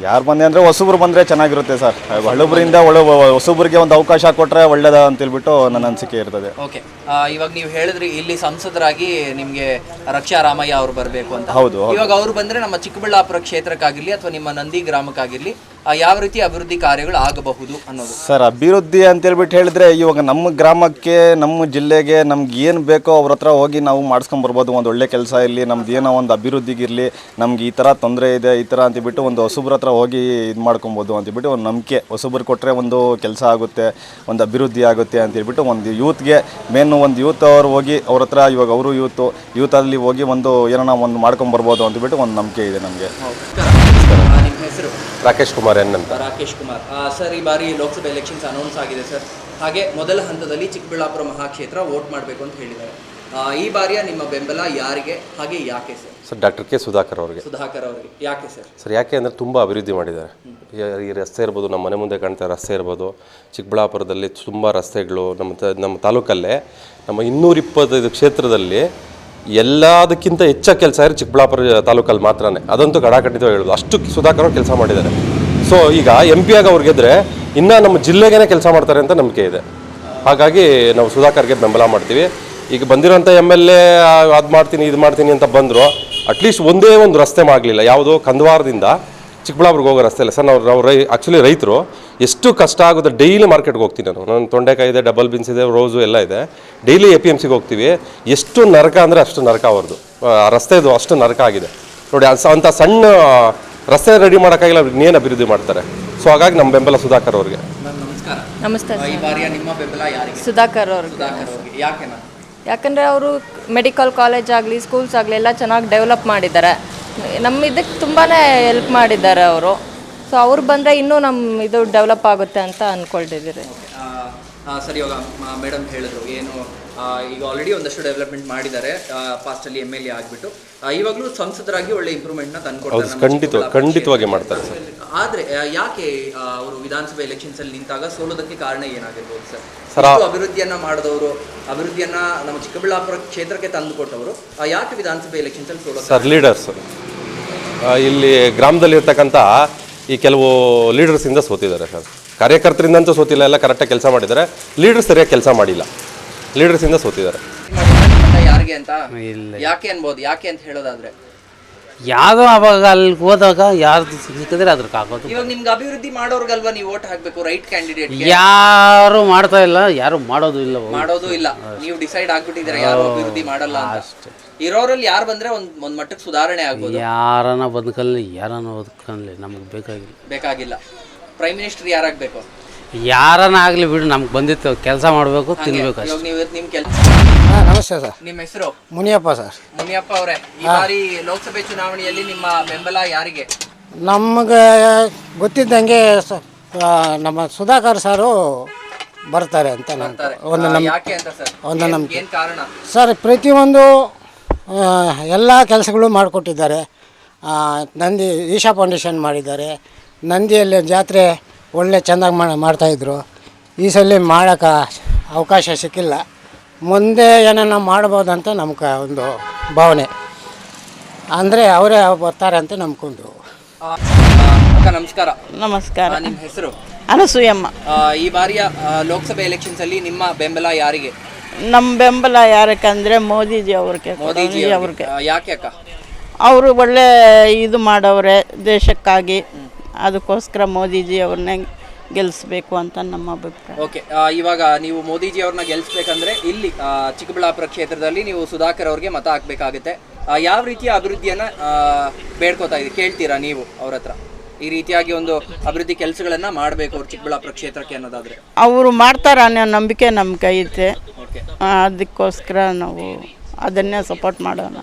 ಯಾರು ಬಂದೆ ಅಂದರೆ ಹೊಸಬ್ರು ಬಂದರೆ ಚೆನ್ನಾಗಿರುತ್ತೆ ಸರ್. ಹಳಬ್ರಿಂದ ಹೊಸಬ್ರಿಗೆ ಒಂದು ಅವಕಾಶ ಕೊಟ್ಟರೆ ಒಳ್ಳೇದ ಅಂತೇಳ್ಬಿಟ್ಟು ನನ್ನ ಅನಿಸಿಕೆ ಇರ್ತದೆ. ಓಕೆ, ಇವಾಗ ನೀವು ಹೇಳಿದ್ರಿ ಇಲ್ಲಿ ಸಂಸದರಾಗಿ ನಿಮಗೆ ರಕ್ಷಾ ರಾಮಯ್ಯ ಅವರು ಬರಬೇಕು ಅಂತ. ಹೌದು. ಇವಾಗ ಅವರು ಬಂದರೆ ನಮ್ಮ ಚಿಕ್ಕಬಳ್ಳಾಪುರ ಕ್ಷೇತ್ರಕ್ಕಾಗಿರಲಿ ಅಥವಾ ನಿಮ್ಮ ನಂದಿ ಗ್ರಾಮಕ್ಕಾಗಿರಲಿ ಯಾವ ರೀತಿ ಅಭಿವೃದ್ಧಿ ಕಾರ್ಯಗಳು ಆಗಬಹುದು ಅನ್ನೋದು? ಸರ್, ಅಭಿವೃದ್ಧಿ ಅಂತೇಳ್ಬಿಟ್ಟು ಹೇಳಿದ್ರೆ ಇವಾಗ ನಮ್ಮ ಗ್ರಾಮಕ್ಕೆ, ನಮ್ಮ ಜಿಲ್ಲೆಗೆ ನಮ್ಗೆ ಏನು ಬೇಕೋ ಅವ್ರ ಹತ್ರ ಹೋಗಿ ನಾವು ಮಾಡಿಸ್ಕೊಂಬರ್ಬೋದು. ಒಂದು ಒಳ್ಳೆ ಕೆಲಸ ಇರಲಿ, ನಮ್ದು ಏನೋ ಒಂದು ಅಭಿವೃದ್ಧಿಗಿರಲಿ, ನಮ್ಗೆ ಈ ಥರ ತೊಂದರೆ ಇದೆ ಈ ಥರ ಅಂತೇಳ್ಬಿಟ್ಟು ಒಂದು ಹೊಸಬ್ರ ಹತ್ರ ಹೋಗಿ ಇದು ಮಾಡ್ಕೊಬೋದು ಅಂತೇಳ್ಬಿಟ್ಟು ಒಂದು ನಂಬಿಕೆ. ಹೊಸಬ್ರು ಕೊಟ್ಟರೆ ಒಂದು ಕೆಲಸ ಆಗುತ್ತೆ, ಒಂದು ಅಭಿವೃದ್ಧಿ ಆಗುತ್ತೆ ಅಂತೇಳ್ಬಿಟ್ಟು ಒಂದು ಯೂತ್ಗೆ ಮೇನು ಒಂದು ಯೂತ್ ಅವ್ರು ಹೋಗಿ ಅವ್ರ ಹತ್ರ, ಇವಾಗ ಅವರು ಯೂತಲ್ಲಿ ಹೋಗಿ ಒಂದು ಏನೋ ಒಂದು ಮಾಡ್ಕೊಂಬರ್ಬೋದು ಅಂತೇಳ್ಬಿಟ್ಟು ಒಂದು ನಂಬಿಕೆ ಇದೆ ನಮಗೆ. ನಿಮ್ಮ ಹೆಸರು? ರಾಕೇಶ್ ಕುಮಾರ್ ಎನ್ ಅಂತ. ರಾಕೇಶ್ ಕುಮಾರ್ ಸರ್, ಈ ಬಾರಿ ಲೋಕಸಭೆ ಎಲೆಕ್ಷನ್ಸ್ ಅನೌನ್ಸ್ ಆಗಿದೆ ಸರ್. ಹಾಗೆ ಮೊದಲ ಹಂತದಲ್ಲಿ ಚಿಕ್ಕಬಳ್ಳಾಪುರ ಮಹಾಕ್ಷೇತ್ರ ವೋಟ್ ಮಾಡಬೇಕು ಅಂತ ಹೇಳಿದ್ದಾರೆ. ಈ ಬಾರಿಯ ನಿಮ್ಮ ಬೆಂಬಲ ಯಾರಿಗೆ, ಹಾಗೆ ಯಾಕೆ sir? Sir, doctor K Sudhakar ಅವರಿಗೆ. ಸುಧಾಕರ್ ಅವರಿಗೆ ಯಾಕೆ ಸರ್? ಸರ್, ಯಾಕೆ ಅಂದರೆ ತುಂಬ ಅಭಿವೃದ್ಧಿ ಮಾಡಿದ್ದಾರೆ. ಈ ರಸ್ತೆ ಇರ್ಬೋದು, ನಮ್ಮ ಮನೆ ಮುಂದೆ ಕಾಣ್ತಾ ರಸ್ತೆ ಇರ್ಬೋದು, ಚಿಕ್ಕಬಳ್ಳಾಪುರದಲ್ಲಿ ತುಂಬ ರಸ್ತೆಗಳು, ನಮ್ಮ ತಾಲೂಕಲ್ಲೇ ನಮ್ಮ 225 ಕ್ಷೇತ್ರದಲ್ಲಿ ಎಲ್ಲದಕ್ಕಿಂತ ಹೆಚ್ಚಾಗಿ ಕೆಲಸ ಇರೋ ಚಿಕ್ಕಬಳ್ಳಾಪುರ ತಾಲೂಕಲ್ಲಿ ಮಾತ್ರನೇ. ಅದಂತೂ ಕಡಾಖಂಡಿತವಾಗಿ ಹೇಳೋದು, ಅಷ್ಟು ಸುಧಾಕರ್ ಕೆಲಸ ಮಾಡಿದ್ದಾರೆ. ಸೊ ಈಗ MP ಆಗಿ ಅವ್ರು ಗೆದ್ದರೆ ಇನ್ನೂ ನಮ್ಮ ಜಿಲ್ಲೆಗೇ ಕೆಲಸ ಮಾಡ್ತಾರೆ ಅಂತ ನಂಬಿಕೆ ಇದೆ. ಹಾಗಾಗಿ ನಾವು ಸುಧಾಕರ್ಗೆ ಬೆಂಬಲ ಮಾಡ್ತೀವಿ. ಈಗ ಬಂದಿರೋಂಥ MLA ಅದು ಮಾಡ್ತೀನಿ ಇದು ಮಾಡ್ತೀನಿ ಅಂತ ಬಂದರು, ಅಟ್ಲೀಸ್ಟ್ ಒಂದೇ ಒಂದು ರಸ್ತೆ ಆಗಲಿಲ್ಲ. ಯಾವುದೋ ಕಂದವಾರದಿಂದ ಚಿಕ್ಕಬಳ್ಳಾಪುರಕ್ಕೆ ಹೋಗೋ ರಸ್ತೆ ಇಲ್ಲ ಸರ್. ನಾವು ಆ್ಯಕ್ಚುಲಿ ರೈತರು ಎಷ್ಟು ಕಷ್ಟ ಆಗುತ್ತೆ. ಡೈಲಿ ಮಾರ್ಕೆಟ್ಗೆ ಹೋಗ್ತೀನಿ ನಾನು ತೊಂಡೆಕಾಯಿ ಇದೆ, ಡಬಲ್ ಬೀನ್ಸ್ ಇದೆ, ರೋಸು ಎಲ್ಲ ಇದೆ. ಡೈಲಿ APMCಗೆ ಹೋಗ್ತೀವಿ. ಎಷ್ಟು ನರಕ ಅಂದರೆ ಅಷ್ಟು ನರಕ ಅವ್ರದ್ದು, ರಸ್ತೆದು ಅಷ್ಟು ನರಕ ಆಗಿದೆ ನೋಡಿ. ಅಂಥ ಸಣ್ಣ ರಸ್ತೆ ರೆಡಿ ಮಾಡೋಕ್ಕಾಗಿಲ್ಲ, ಅವ್ರಿಗೆ ಇನ್ನೇನು ಅಭಿವೃದ್ಧಿ ಮಾಡ್ತಾರೆ. ಸೊ ಹಾಗಾಗಿ ನಮ್ಮ ಬೆಂಬಲ ಸುಧಾಕರ್ ಅವ್ರಿಗೆ. ನಮಸ್ಕಾರ. ನಮಸ್ತೆ. ಈ ಬಾರಿಯ ನಿಮ್ಮ ಬೆಂಬಲ ಯಾರಿಗೆ? ಸುಧಾಕರ್ ಅವ್ರಿಗೆ. ಸುಧಾಕರ್ ಅವರಿಗೆ ಯಾಕೆನಾ? ಯಾಕಂದರೆ ಅವರು ಮೆಡಿಕಲ್ ಕಾಲೇಜ್ ಆಗಲಿ, ಸ್ಕೂಲ್ಸ್ ಆಗಲಿ ಎಲ್ಲ ಚೆನ್ನಾಗಿ ಡೆವಲಪ್ ಮಾಡಿದ್ದಾರೆ. ನಮ್ಮ ಇದಕ್ಕೆ ತುಂಬಾ ಹೆಲ್ಪ್ ಮಾಡಿದ್ದಾರೆ ಅವರು. ಸೊ ಅವ್ರು ಬಂದರೆ ಇನ್ನೂ ನಮ್ಮ ಇದು ಡೆವಲಪ್ ಆಗುತ್ತೆ ಅಂತ ಅಂದ್ಕೊಳ್ತಿದ್ದೀರಿ. ಸರಿ, ಇವಾಗ ಮೇಡಮ್ ಹೇಳಿದ್ರು ಏನು, ಈಗ ಆಲ್ರೆಡಿ ಒಂದಷ್ಟು ಡೆವಲಪ್ಮೆಂಟ್ ಮಾಡಿದ್ದಾರೆ ಪಾಸ್ಟಲ್ಲಿ MLA ಆಗಿಬಿಟ್ಟು. ಇವಾಗಲೂ ಸಂಸದರಾಗಿ ಒಳ್ಳೆ ಇಂಪ್ರೂವ್ಮೆಂಟ್ನ ತಂದುಕೊಡ್ತಾರೆ. ಖಂಡಿತವಾಗಿ ಮಾಡ್ತಾರೆ ಸರ್. ಆದರೆ ಯಾಕೆ ಅವರು ವಿಧಾನಸಭೆ ಎಲೆಕ್ಷನ್ಸಲ್ಲಿ ನಿಂತಾಗ ಸೋಲೋದಕ್ಕೆ ಕಾರಣ ಏನಾಗಿರ್ಬೋದು ಸರ್? ಅಭಿವೃದ್ಧಿಯನ್ನ ಮಾಡಿದವರು, ಅಭಿವೃದ್ಧಿಯನ್ನ ನಮ್ಮ ಚಿಕ್ಕಬಳ್ಳಾಪುರ ಕ್ಷೇತ್ರಕ್ಕೆ ತಂದುಕೊಟ್ಟವರು ಯಾಕೆ ವಿಧಾನಸಭೆ ಎಲೆಕ್ಷನ್ಸಲ್ಲಿ ಸೋಲೋ? ಸರ್, ಲೀಡರ್ಸ್ ಇಲ್ಲಿ ಗ್ರಾಮದಲ್ಲಿರ್ತಕ್ಕಂಥ ಈ ಕೆಲವು ಲೀಡರ್ಸಿಂದ ಸೋತಿದ್ದಾರೆ ಸರ್. ಕಾರ್ಯಕರ್ತರಿಂದಂತೂ ಸೋತಿಲ್ಲ, ಎಲ್ಲ ಕರೆಕ್ಟಾಗಿ ಕೆಲಸ ಮಾಡಿದ್ದಾರೆ. ಲೀಡರ್ಸ್ ಸರಿಯಾಗಿ ಕೆಲಸ ಮಾಡಿಲ್ಲ, ಲೀಡರ್ಸಿಂದ ಸೋತಿದ್ದಾರೆ. ಯಾರಿಗೆ ಅಂತ ಯಾಕೆ ಅನ್ಬೋದು? ಯಾಕೆ ಅಂತ ಹೇಳೋದಾದ್ರೆ ಯಾವುದೋ ಅವಾಗ ಅಲ್ಲಿ ಹೋದಾಗ ಯಾರ್ದು ಸಿಕ್ಕಿದ್ರೆ ಅದ್ರಕ್ಕೆ ಹಾಕೋದು. ಇವಾಗ ನಿಮ್ಗೆ ಅಭಿವೃದ್ಧಿ ಮಾಡೋರ್ಗಲ್ವಾ ನೀವು ವೋಟ್ ಹಾಕ್ಬೇಕು, ರೈಟ್ ಕ್ಯಾಂಡಿಡೇಟ್. ಯಾರು ಮಾಡ್ತಾ ಇಲ್ಲ, ಯಾರು ಮಾಡೋದು ಇಲ್ಲ. ನೀವು ಡಿಸೈಡ್ ಆಗ್ಬಿಟ್ಟಿದ್ರೆ ಯಾರು ಅಭಿವೃದ್ಧಿ ಮಾಡಲ್ಲ ಅಷ್ಟೇ. ಇರೋರಲ್ಲಿ ಯಾರು ಬಂದ್ರೆ ಒಂದ್ ಮಟ್ಟಕ್ಕೆ ಸುಧಾರಣೆ ಆಗ್ಬೋದು. ಯಾರನ್ನ ಬದುಕಲ್ಲಿ, ಯಾರನ್ನ ಬದುಕಲ್ಲಿ ನಮಗೆ ಬೇಕಾಗಿಲ್ಲ. ಪ್ರೈಮ್ ಮಿನಿಸ್ಟರ್ ಯಾರಾಗಬೇಕು? ಯಾರನ್ನ ಆಗಲಿ ಬಿಡು, ನಮ್ಗೆ ಬಂದಿತ್ತು ಕೆಲಸ ಮಾಡಬೇಕು, ತಿನ್ಬೇಕು ಅಷ್ಟೇ. ನಿಮ್ಮ ಕೆಲಸ. ನಮಸ್ತೆ ಸರ್. ನಿಮ್ಮ ಹೆಸರು? ಮುನಿಯಪ್ಪ ಸರ್. ಮುನಿಯಪ್ಪ ಅವರೇ, ಈ ಬಾರಿ ಲೋಕಸಭೆ ಚುನಾವಣೆಯಲ್ಲಿ ನಿಮ್ಮ ಬೆಂಬಲ ಯಾರಿಗೆ? ನಮಗೆ ಗೊತ್ತಿದ್ದಂಗೆ ನಮ್ಮ ಸುಧಾಕರ್ ಸಾರು ಬರ್ತಾರೆ ಅಂತ ಯಾಕೆ ಅಂತ ಸರ್? ಒಂದು ನಂಬಿಕೆ. ಏನು ಕಾರಣ ಸರ್? ಪ್ರತಿಯೊಂದು ಎಲ್ಲ ಕೆಲಸಗಳು ಮಾಡಿಕೊಟ್ಟಿದ್ದಾರೆ. ನಂದಿ ಈಶಾ ಫೌಂಡೇಶನ್ ಮಾಡಿದ್ದಾರೆ. ನಂದಿಯಲ್ಲಿ ಜಾತ್ರೆ ಒಳ್ಳೆ ಚೆಂದಾಗಿ ಮಾಡ್ತಾಯಿದ್ರು. ಈ ಸಲ ಮಾಡೋಕ್ಕೆ ಅವಕಾಶ ಸಿಕ್ಕಿಲ್ಲ. ಮುಂದೆ ಏನನ್ನ ಮಾಡ್ಬೋದಂತ ನಮ್ಗೆ ಒಂದು ಭಾವನೆ. ಅಂದರೆ ಅವರೇ ಬರ್ತಾರೆ ಅಂತ ನಮ್ಗೊಂದು. ನಮಸ್ಕಾರ. ನಮಸ್ಕಾರ. ನಿಮ್ಮ ಹೆಸರು? ಅನಸೂಯಮ್ಮ. ಈ ಬಾರಿಯ ಲೋಕಸಭೆ ಎಲೆಕ್ಷನ್ಸಲ್ಲಿ ನಿಮ್ಮ ಬೆಂಬಲ ಯಾರಿಗೆ? ನಮ್ಮ ಬೆಂಬಲ ಯಾರಕ್ಕಂದರೆ ಮೋದಿಜಿ ಅವ್ರಿಗೆ. ಮೋದಿಜಿ ಅವ್ರಿಗೆ. ಯಾಕೆ ಅಕ್ಕ? ಅವರು ಒಳ್ಳೆ ಇದು ಮಾಡವ್ರೆ ದೇಶಕ್ಕಾಗಿ, ಅದಕ್ಕೋಸ್ಕರ ಮೋದಿಜಿ ಅವ್ರನ್ನ ಗೆಲ್ಲಿಸ್ಬೇಕು ಅಂತ ನಮ್ಮ ಅಭಿಪ್ರಾಯ. ಓಕೆ, ಇವಾಗ ನೀವು ಮೋದಿಜಿ ಅವ್ರನ್ನ ಗೆಲ್ಲಿಸ್ಬೇಕಂದ್ರೆ ಇಲ್ಲಿ ಚಿಕ್ಕಬಳ್ಳಾಪುರ ಕ್ಷೇತ್ರದಲ್ಲಿ ನೀವು ಸುಧಾಕರ್ ಅವ್ರಿಗೆ ಮತ ಹಾಕಬೇಕಾಗುತ್ತೆ. ಯಾವ ರೀತಿಯ ಅಭಿವೃದ್ಧಿಯನ್ನ ಬೇಡ್ಕೋತಾ ಇದ್ದೀರಿ, ಕೇಳ್ತೀರಾ ನೀವು ಅವ್ರ ಹತ್ರ? ಈ ರೀತಿಯಾಗಿ ಒಂದು ಅಭಿವೃದ್ಧಿ ಕೆಲಸಗಳನ್ನ ಮಾಡಬೇಕು ಅವ್ರು ಚಿಕ್ಕಬಳ್ಳಾಪುರ ಕ್ಷೇತ್ರಕ್ಕೆ ಅನ್ನೋದಾದ್ರೆ ಅವರು ಮಾಡ್ತಾರ ಅನ್ನೋ ನಂಬಿಕೆ ನಮ್ಮ ಕೈ ಐತೆ. ಅದಕ್ಕೋಸ್ಕರ ನಾವು ಅದನ್ನೇ ಸಪೋರ್ಟ್ ಮಾಡೋಣ.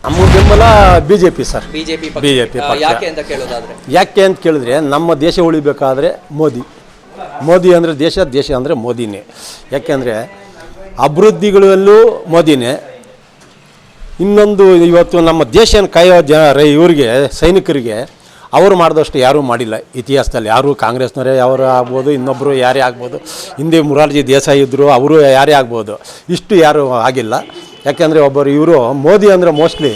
ನಮ್ಮ ಬೆಂಬಲ BJP ಸರ್. BJP ಯಾಕೆ ಅಂತ ಕೇಳೋದಾದ್ರೆ? ಯಾಕೆ ಅಂತ ಕೇಳಿದ್ರೆ ನಮ್ಮ ದೇಶ ಉಳಿಬೇಕಾದ್ರೆ ಮೋದಿ ಅಂದರೆ ದೇಶ ಅಂದರೆ ಮೋದಿನೇ. ಯಾಕೆಂದರೆ ಅಭಿವೃದ್ಧಿಗಳಲ್ಲೂ ಮೋದಿನೇ. ಇನ್ನೊಂದು ಇವತ್ತು ನಮ್ಮ ದೇಶನ ಕಾಯೋ ಇವರಿಗೆ ಸೈನಿಕರಿಗೆ ಅವರು ಮಾಡಿದಷ್ಟು ಯಾರೂ ಮಾಡಿಲ್ಲ ಇತಿಹಾಸದಲ್ಲಿ. ಯಾರು ಕಾಂಗ್ರೆಸ್ನವರೇ ಯಾರು ಆಗ್ಬೋದು, ಇನ್ನೊಬ್ಬರು ಯಾರೇ ಆಗ್ಬೋದು, ಹಿಂದೆ ಮೊರಾರ್ಜಿ ದೇಸಾಯಿ ಇದ್ದರು, ಅವರು ಯಾರೇ ಆಗ್ಬೋದು, ಇಷ್ಟು ಯಾರೂ ಆಗಿಲ್ಲ. ಯಾಕೆಂದರೆ ಒಬ್ಬರು ಇವರು ಮೋದಿ ಅಂದರೆ ಮೋಸ್ಟ್ಲಿ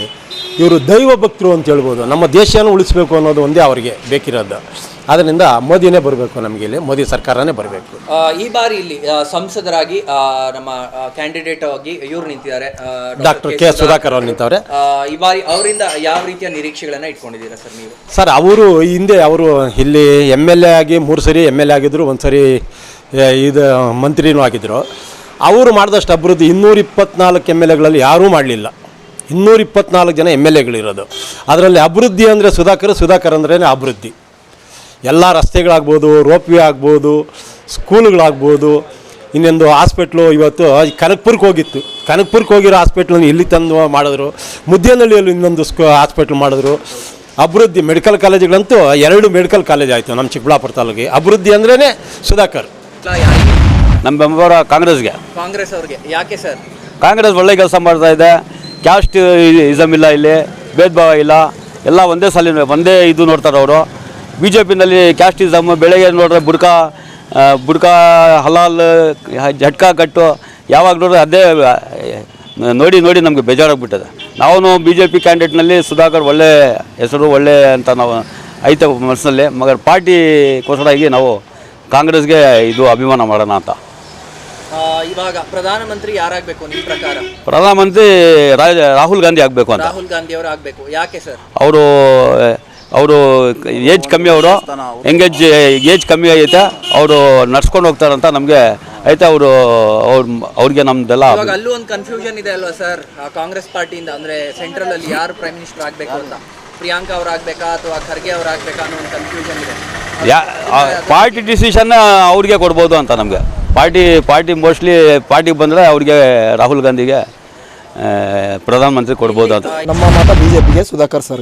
ಇವರು ದೈವ ಭಕ್ತರು ಅಂತ ಹೇಳ್ಬೋದು. ನಮ್ಮ ದೇಶನ ಉಳಿಸ್ಬೇಕು ಅನ್ನೋದು ಒಂದೇ ಅವರಿಗೆ ಬೇಕಿರೋದು. ಅದರಿಂದ ಮೋದಿನೇ ಬರಬೇಕು, ನಮಗೆ ಇಲ್ಲಿ ಮೋದಿ ಸರ್ಕಾರನೇ ಬರಬೇಕು. ಈ ಬಾರಿ ಇಲ್ಲಿ ಸಂಸದರಾಗಿ ನಮ್ಮ ಕ್ಯಾಂಡಿಡೇಟ್ ಆಗಿ ಇವ್ರು ನಿಂತಿದ್ದಾರೆ, ಡಾಕ್ಟರ್ ಕೆ ಸುಧಾಕರ್ ಅವರು ನಿಂತವ್ರೆ. ಈ ಬಾರಿ ಅವರಿಂದ ಯಾವ ರೀತಿಯ ನಿರೀಕ್ಷೆಗಳನ್ನ ಇಟ್ಕೊಂಡಿದ್ದೀರಾ ಸರ್ ನೀವು? ಸರ್, ಅವರು ಹಿಂದೆ ಅವರು ಇಲ್ಲಿ MLA ಆಗಿ 3 ಸರಿ MLA ಆಗಿದ್ದರು, 1 ಸರಿ ಇದು ಮಂತ್ರಿನೂ ಆಗಿದ್ದರು. ಅವರು ಮಾಡಿದಷ್ಟು ಅಭಿವೃದ್ಧಿ 224 MLAಗಳಲ್ಲಿ ಯಾರೂ ಮಾಡಲಿಲ್ಲ. 224 ಜನ MLAಗಳಿರೋದು. ಅದರಲ್ಲಿ ಅಭಿವೃದ್ಧಿ ಅಂದರೆ ಸುಧಾಕರ್ ಅಂದ್ರೇ ಅಭಿವೃದ್ಧಿ. ಎಲ್ಲ ರಸ್ತೆಗಳಾಗ್ಬೋದು, ರೋಪ್ವೇ ಆಗ್ಬೋದು, ಸ್ಕೂಲ್ಗಳಾಗ್ಬೋದು, ಇನ್ನೊಂದು ಹಾಸ್ಪಿಟ್ಲು ಇವತ್ತು ಕನಕಪುರಕ್ಕೆ ಹೋಗಿತ್ತು. ಕನಕಪುರಕ್ಕೆ ಹೋಗಿರೋ ಹಾಸ್ಪಿಟ್ಲನ್ನು ಇಲ್ಲಿ ತಂದು ಮಾಡಿದ್ರು. ಮುದ್ದೇನಹಳ್ಳಿಯಲ್ಲಿ ಇನ್ನೊಂದು ಹಾಸ್ಪಿಟ್ಲ್ ಮಾಡಿದ್ರು. ಅಭಿವೃದ್ಧಿ ಮೆಡಿಕಲ್ ಕಾಲೇಜುಗಳಂತೂ 2 ಮೆಡಿಕಲ್ ಕಾಲೇಜ್ ಆಯಿತು ನಮ್ಮ ಚಿಕ್ಕಬಳ್ಳಾಪುರ ತಾಲೂಕಿಗೆ. ಅಭಿವೃದ್ಧಿ ಅಂದ್ರೇ ಸುಧಾಕರ್. ನಮ್ಮ ಬೆಂಬಲ ಕಾಂಗ್ರೆಸ್ಗೆ. ಕಾಂಗ್ರೆಸ್ ಅವ್ರಿಗೆ ಯಾಕೆ ಸರ್? ಕಾಂಗ್ರೆಸ್ ಒಳ್ಳೆ ಕೆಲಸ ಮಾಡ್ತಾ ಇದೆ. ಕ್ಯಾಸ್ಟ್ ಇಸಮ್ ಇಲ್ಲ, ಇಲ್ಲಿ ಭೇದ ಭಾವ ಇಲ್ಲ, ಎಲ್ಲ ಒಂದೇ ಸಾಲಿನ ಒಂದೇ ಇದು ನೋಡ್ತಾರೆ ಅವರು. BJPನಲ್ಲಿ ಕ್ಯಾಸ್ಟಿಸಮ್, ಬೆಳಗ್ಗೆ ನೋಡಿದ್ರೆ ಬುಡ್ಕ ಹಲಾಲ್ ಜಟ್ಕಾ ಕಟ್ಟು ಯಾವಾಗ ನೋಡಿದ್ರೆ ಅದೇ ನೋಡಿ ನಮಗೆ ಬೇಜಾರಾಗ್ಬಿಟ್ಟದೆ. ನಾವು BJP ಕ್ಯಾಂಡಿಡೇಟ್ನಲ್ಲಿ ಸುಧಾಕರ್ ಒಳ್ಳೆ ಹೆಸರು, ಒಳ್ಳೆ ಅಂತ ನಾವು ಐತೆ ಮನಸ್ಸಿನಲ್ಲಿ. ಮಗರ್ ಪಾರ್ಟಿಗೋಸ್ಕರಾಗಿ ನಾವು ಕಾಂಗ್ರೆಸ್ಗೆ ಇದು ಅಭಿಮಾನ ಮಾಡೋಣ ಅಂತ. ಇವಾಗ ಪ್ರಧಾನಮಂತ್ರಿ ಯಾರಾಗಬೇಕು ನಿಮ್ಮ ಪ್ರಕಾರ? ಪ್ರಧಾನಮಂತ್ರಿ ರಾಹುಲ್ ಗಾಂಧಿ ಆಗಬೇಕು ಅಂತ. ರಾಹುಲ್ ಗಾಂಧಿ ಅವರು ಆಗಬೇಕು. ಯಾಕೆ ಸರ್? ಅವರು ಏಜ್ ಕಮ್ಮಿ, ಅವರು ಏಜ್ ಕಮ್ಮಿ ಆಗೈತೆ, ಅವರು ನಡ್ಸ್ಕೊಂಡು ಹೋಗ್ತಾರಂತ ನಮಗೆ ಐತೆ. ಅವ್ರಿಗೆ ನಮ್ದೆಲ್ಲ ಇವಾಗ ಅಲ್ಲೂ ಒಂದು ಕನ್ಫ್ಯೂಷನ್ ಇದೆ ಅಲ್ವಾ ಸರ್ ಕಾಂಗ್ರೆಸ್ ಪಾರ್ಟಿಯಿಂದ? ಅಂದರೆ ಸೆಂಟ್ರಲ್ ಅಲ್ಲಿ ಯಾರು ಪ್ರೈಮ್ ಮಿನಿಸ್ಟರ್ ಆಗಬೇಕು ಅಂತ, ಪ್ರಿಯಾಂಕಾ ಅವ್ರು ಆಗಬೇಕಾ ಅಥವಾ ಖರ್ಗೆ ಅವ್ರು ಆಗಬೇಕಾ ಅನ್ನೋ ಒಂದು ಕನ್ಫ್ಯೂಷನ್ ಇದೆ. ಪಾರ್ಟಿ ಡಿಸಿಷನ್ ಅವ್ರಿಗೆ ಕೊಡ್ಬೋದು ಅಂತ ನಮಗೆ. ಪಾರ್ಟಿ ಮೋಸ್ಟ್ಲಿ ಪಾರ್ಟಿಗೆ ಬಂದರೆ ಅವ್ರಿಗೆ ರಾಹುಲ್ ಗಾಂಧಿಗೆ ಪ್ರಧಾನಮಂತ್ರಿ ಕೊಡ್ಬೋದು ಅಂತ. ನಮ್ಮ ಮತ BJPಗೆ ಸುಧಾಕರ್ ಸರ್.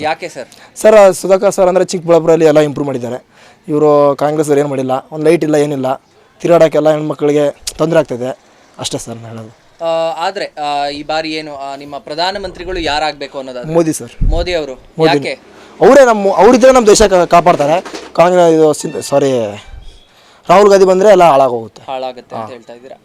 ಯಾಕೆ ಸರ್? ಸರ್, ಸುಧಾಕರ್ ಸರ್ ಅಂದರೆ ಚಿಕ್ಕಬಳ್ಳಾಪುರಲ್ಲಿ ಎಲ್ಲ ಇಂಪ್ರೂವ್ ಮಾಡಿದ್ದಾರೆ. ಇವರು ಕಾಂಗ್ರೆಸ್ ಅವ್ರು ಏನು ಮಾಡಿಲ್ಲ, ಒಂದು ಲೈಟ್ ಇಲ್ಲ, ಏನಿಲ್ಲ, ತಿರುಗಾಡೋಕ್ಕೆಲ್ಲ ಹೆಣ್ಮಕ್ಳಿಗೆ ತೊಂದರೆ ಆಗ್ತದೆ ಅಷ್ಟೇ ಸರ್ ನಾನು ಹೇಳೋದು. ಆದರೆ ಈ ಬಾರಿ ಏನು ನಿಮ್ಮ ಪ್ರಧಾನಮಂತ್ರಿಗಳು ಯಾರಾಗಬೇಕು ಅನ್ನೋದು? ಮೋದಿ ಸರ್. ಮೋದಿ ಅವರು. ಯಾಕೆ? ಅವರಿದ್ರೆ ನಮ್ಮ ದೇಶ ಕಾಪಾಡ್ತಾರೆ. ರಾಹುಲ್ ಗಾಂಧಿ ಬಂದರೆ ಎಲ್ಲ ಹಾಳಾಗುತ್ತೆ ಅಂತ ಹೇಳ್ತಾ ಇದ್ದೀರಾ.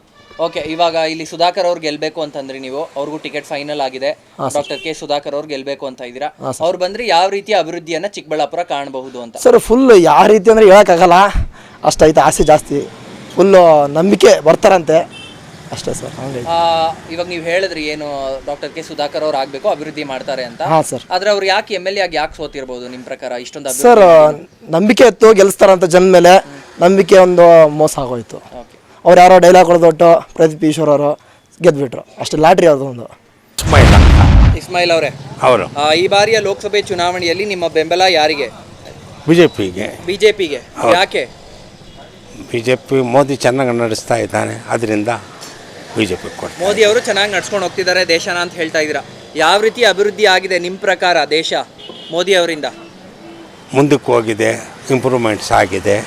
ಓಕೆ, ಇವಾಗ ಇಲ್ಲಿ ಸುಧಾಕರ್ ಅವ್ರು ಗೆಲ್ಬೇಕು ಅಂತಂದ್ರೆ ನೀವು ಅವ್ರಿಗೂ ಟಿಕೆಟ್ ಫೈನಲ್ ಆಗಿದೆ. ಡಾಕ್ಟರ್ ಕೆ ಸುಧಾಕರ್ ಅವ್ರು ಗೆಲ್ಬೇಕು ಅಂತ ಇದ್ದೀರಾ. ಅವ್ರು ಬಂದ್ರೆ ಯಾವ ರೀತಿಯ ಅಭಿವೃದ್ಧಿಯನ್ನ ಚಿಕ್ಕಬಳ್ಳಾಪುರ ಕಾಣಬಹುದು ಅಂತ? ಸರ್, ಫುಲ್ ಯಾವ ರೀತಿ ಅಂದರೆ ಹೇಳೋಕ್ಕಾಗಲ್ಲ, ಅಷ್ಟೈತೆ. ಆಸೆ ಜಾಸ್ತಿ, ಫುಲ್ಲು ನಂಬಿಕೆ ಬರ್ತಾರಂತೆ ಅಷ್ಟೇ ಸರ್. ಇವಾಗ ನೀವು ಹೇಳಿದ್ರಿ ಏನು ಡಾಕ್ಟರ್ ಕೆ ಸುಧಾಕರ್ ಅವ್ರು ಆಗಬೇಕು, ಅಭಿವೃದ್ಧಿ ಮಾಡ್ತಾರೆ ಅಂತ. ಸರ್, ಆದ್ರೆ ಅವ್ರು ಯಾಕೆ MLA ಆಗಿ ಯಾಕೆ ಸೋತಿರ್ಬೋದು ನಿಮ್ಮ ಪ್ರಕಾರ? ಇಷ್ಟೊಂದು ಸರ್, ನಂಬಿಕೆ ಇತ್ತು ಗೆಲ್ಲಿಸ್ತಾರಂತ ಜನ ಮೇಲೆ, ನಂಬಿಕೆ ಒಂದು ಮೋಸ ಆಗೋಯ್ತು. ಅವ್ರು ಯಾರೋ ಡೈಲಾಗ್ ಹೊಡೆದೊಟ್ಟು ಪ್ರದೀಪ್ ಈಶ್ವರ್ ಅವರು ಗೆದ್ಬಿಟ್ರು ಅಷ್ಟೇ. ಲಾಟ್ರಿ ಅವ್ರದ್ದು ಒಂದು. ಇಸ್ಮಾಯಿಲ್ ಅವರೇ, ಈ ಬಾರಿಯ ಲೋಕಸಭೆ ಚುನಾವಣೆಯಲ್ಲಿ ನಿಮ್ಮ ಬೆಂಬಲ ಯಾರಿಗೆ? ಬಿಜೆಪಿಗೆ. ಯಾಕೆ? ಬಿಜೆಪಿ ಮೋದಿ ಚೆನ್ನಾಗಿ ನಡೆಸ್ತಾ ಇದ್ದಾನೆ, ಅದರಿಂದ ಬಿಜೆಪಿ. ಮೋದಿ ಅವರು ಚೆನ್ನಾಗಿ ನಡ್ಸ್ಕೊಂಡು ಹೋಗ್ತಿದ್ದಾರೆ ದೇಶನ ಅಂತ ಹೇಳ್ತಾ ಇದ್ದೀರಾ. ಯಾವ ರೀತಿ ಅಭಿವೃದ್ಧಿ ಆಗಿದೆ ನಿಮ್ಮ ಪ್ರಕಾರ ದೇಶ ಮೋದಿ ಅವರಿಂದ? ಮುಂದಕ್ಕೆ ಹೋಗಿದೆ, ಇಂಪ್ರೂವ್ಮೆಂಟ್ಸ್ ಆಗಿದೆ,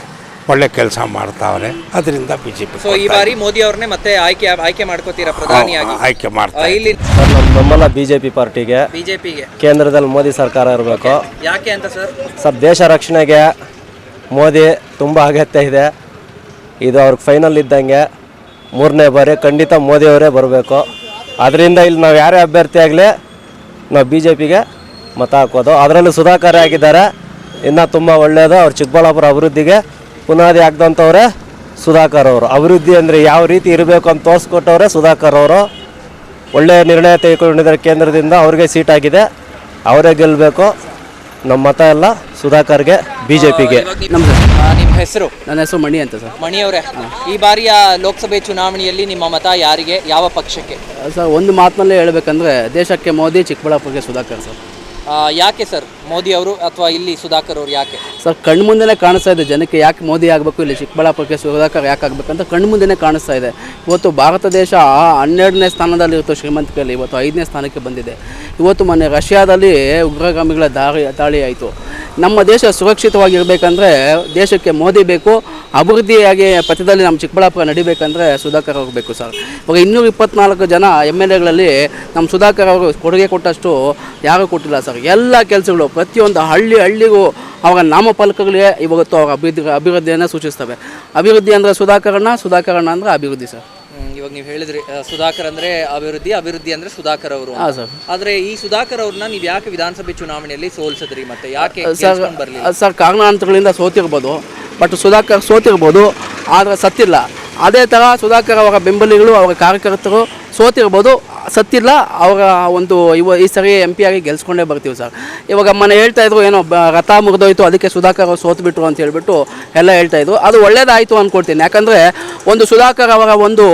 ಒಳ್ಳೆ ಕೆಲಸ ಮಾಡ್ತಾವ್ರೆ, ಅದರಿಂದ ಬಿಜೆಪಿ. ಸೊ ಈ ಬಾರಿ ಮೋದಿ ಅವ್ರನ್ನೇ ಮತ್ತೆ ಆಯ್ಕೆ ಮಾಡ್ಕೋತೀರಾ ಪ್ರಧಾನಿಯಾಗಿ? ಆಯ್ಕೆ ಮಾಡ್ತಾರೆ. ಇಲ್ಲಿ ನಮ್ಮ ಬೆಂಬಲ ಬಿಜೆಪಿ ಪಾರ್ಟಿಗೆ. ಕೇಂದ್ರದಲ್ಲಿ ಮೋದಿ ಸರ್ಕಾರ ಇರಬೇಕು. ಯಾಕೆ ಅಂತ ಸರ್? ಸರ್, ದೇಶ ರಕ್ಷಣೆಗೆ ಮೋದಿ ತುಂಬ ಅಗತ್ಯ ಇದೆ. ಇದು ಅವ್ರಿಗೆ ಫೈನಲ್ ಇದ್ದಂಗೆ. 3ನೇ ಬಾರಿ ಖಂಡಿತ ಮೋದಿ ಅವರೇ ಬರಬೇಕು. ಅದರಿಂದ ಇಲ್ಲಿ ನಾವು ಯಾರೇ ಅಭ್ಯರ್ಥಿ ಆಗಲಿ ನಾವು BJPಗೆ ಮತ ಹಾಕೋದು. ಅದರಲ್ಲೂ ಸುಧಾಕರ್ ಆಗಿದ್ದಾರೆ, ಇನ್ನೂ ತುಂಬ ಒಳ್ಳೆಯದು. ಅವ್ರು ಚಿಕ್ಕಬಳ್ಳಾಪುರ ಅಭಿವೃದ್ಧಿಗೆ ಪುನಾದಿ ಆಗ್ದಂಥವ್ರೆ ಸುಧಾಕರ್ ಅವರು. ಅಭಿವೃದ್ಧಿ ಅಂದರೆ ಯಾವ ರೀತಿ ಇರಬೇಕು ಅಂತ ತೋರಿಸ್ಕೊಟ್ಟವ್ರೆ ಸುಧಾಕರ್ ಅವರು. ಒಳ್ಳೆಯ ನಿರ್ಣಯ ತೆಗೆದುಕೊಂಡಿದ್ದಾರೆ ಕೇಂದ್ರದಿಂದ. ಅವ್ರಿಗೆ ಸೀಟ್ ಆಗಿದೆ, ಅವರೇ ಗೆಲ್ಲಬೇಕು. ನಮ್ಮ ಮತ ಎಲ್ಲ ಸುಧಾಕರ್ಗೆ, BJPಗೆ. ನಿಮ್ಮ ಹೆಸರು? ನನ್ನ ಹೆಸರು ಮಣಿ ಅಂತ ಸರ್. ಮಣಿ ಅವರೇ, ಈ ಬಾರಿಯ ಲೋಕಸಭೆ ಚುನಾವಣೆಯಲ್ಲಿ ನಿಮ್ಮ ಮತ ಯಾರಿಗೆ, ಯಾವ ಪಕ್ಷಕ್ಕೆ? ಸರ್, ಒಂದು ಮಾತಿನಲ್ಲೇ ಹೇಳಬೇಕಂದ್ರೆ ದೇಶಕ್ಕೆ ಮೋದಿ, ಚಿಕ್ಕಬಳ್ಳಾಪುರಕ್ಕೆ ಸುಧಾಕರ್ ಸರ್. ಯಾಕೆ ಸರ್ ಮೋದಿ ಅವರು ಅಥವಾ ಇಲ್ಲಿ ಸುಧಾಕರ್ ಅವರು ಯಾಕೆ? ಸರ್, ಕಣ್ಣು ಮುಂದೆನೇ ಕಾಣಿಸ್ತಾ ಇದೆ ಜನಕ್ಕೆ ಯಾಕೆ ಮೋದಿ ಆಗಬೇಕು, ಇಲ್ಲಿ ಚಿಕ್ಕಬಳ್ಳಾಪುರಕ್ಕೆ ಸುಧಾಕರ್ ಯಾಕೆ ಆಗಬೇಕಂತ ಕಣ್ಣು ಮುಂದೆನೇ ಕಾಣಿಸ್ತಾ ಇದೆ. ಇವತ್ತು ಭಾರತ ದೇಶ 12ನೇ ಸ್ಥಾನದಲ್ಲಿರುತ್ತೋ ಶ್ರೀಮಂತಿಕೆಯಲ್ಲಿ, ಇವತ್ತು 5ನೇ ಸ್ಥಾನಕ್ಕೆ ಬಂದಿದೆ. ಇವತ್ತು ಮೊನ್ನೆ ರಷ್ಯಾದಲ್ಲಿ ಉಗ್ರಗಾಮಿಗಳ ದಾಳಿ ಆಯಿತು. ನಮ್ಮ ದೇಶ ಸುರಕ್ಷಿತವಾಗಿರಬೇಕಂದ್ರೆ ದೇಶಕ್ಕೆ ಮೋದಿ ಬೇಕು. ಅಭಿವೃದ್ಧಿಯಾಗಿ ಪಥದಲ್ಲಿ ನಮ್ಮ ಚಿಕ್ಕಬಳ್ಳಾಪುರ ನಡಿಬೇಕಂದ್ರೆ ಸುಧಾಕರ್ ಅವ್ರು ಬೇಕು ಸರ್. ಇವಾಗ 224 ಜನ MLAಗಳಲ್ಲಿ ನಮ್ಮ ಸುಧಾಕರ್ ಅವರು ಕೊಡುಗೆ ಕೊಟ್ಟಷ್ಟು ಯಾರೂ ಕೊಟ್ಟಿಲ್ಲ ಸರ್. ಎಲ್ಲ ಕೆಲಸಗಳು ಪ್ರತಿಯೊಂದು ಹಳ್ಳಿಗೂ ಅವರ ನಾಮಫಲಕಗಳೇ ಇವತ್ತು ಅವರ ಅಭಿವೃದ್ಧಿಯನ್ನು ಸೂಚಿಸ್ತವೆ. ಅಭಿವೃದ್ಧಿ ಅಂದರೆ ಸುಧಾಕರಣ್ಣ ಅಂದರೆ ಅಭಿವೃದ್ಧಿ ಸರ್. ಇವಾಗ ನೀವು ಹೇಳಿದ್ರಿ ಸುಧಾಕರ್ ಅಂದ್ರೆ ಅಭಿವೃದ್ಧಿ, ಅಭಿವೃದ್ಧಿ ಅಂದ್ರೆ ಸುಧಾಕರ್ ಅವರು. ಆದ್ರೆ ಈ ಸುಧಾಕರ್ ಅವ್ರನ್ನ ನೀವು ಯಾಕೆ ವಿಧಾನಸಭೆ ಚುನಾವಣೆಯಲ್ಲಿ ಸೋಲ್ಸಿದ್ರಿ, ಮತ್ತೆ ಯಾಕೆ ಬರ್ಲಿಲ್ಲ? ಸರ್ ಕಾರಣಾಂತರಗಳಿಂದ ಸೋತಿರ್ಬೋದು, ಬಟ್ ಸುಧಾಕರ್ ಸೋತಿರ್ಬೋದು ಆದರೆ ಸತ್ತಿಲ್ಲ. ಅದೇ ಥರ ಸುಧಾಕರ್ ಅವರ ಬೆಂಬಲಿಗಳು, ಅವರ ಕಾರ್ಯಕರ್ತರು ಸೋತಿರ್ಬೋದು, ಸತ್ತಿಲ್ಲ. ಅವರ ಒಂದು ಈ ಸರಿ MP ಆಗಿ ಗೆಲ್ಸ್ಕೊಂಡೇ ಬರ್ತೀವಿ ಸರ್. ಇವಾಗ ಮೊನ್ನೆ ಹೇಳ್ತಾಯಿದ್ರು ಏನೋ ರಥ ಮುರಿದೋಯ್ತು ಅದಕ್ಕೆ ಸುಧಾಕರ್ ಅವರು ಸೋತ್ಬಿಟ್ರು ಅಂತ ಹೇಳ್ಬಿಟ್ಟು ಎಲ್ಲ ಹೇಳ್ತಾಯಿದ್ರು. ಅದು ಒಳ್ಳೇದಾಯಿತು ಅಂದ್ಕೊಳ್ತೀನಿ. ಯಾಕಂದರೆ ಒಂದು ಸುಧಾಕರ್ ಅವರ ಒಂದು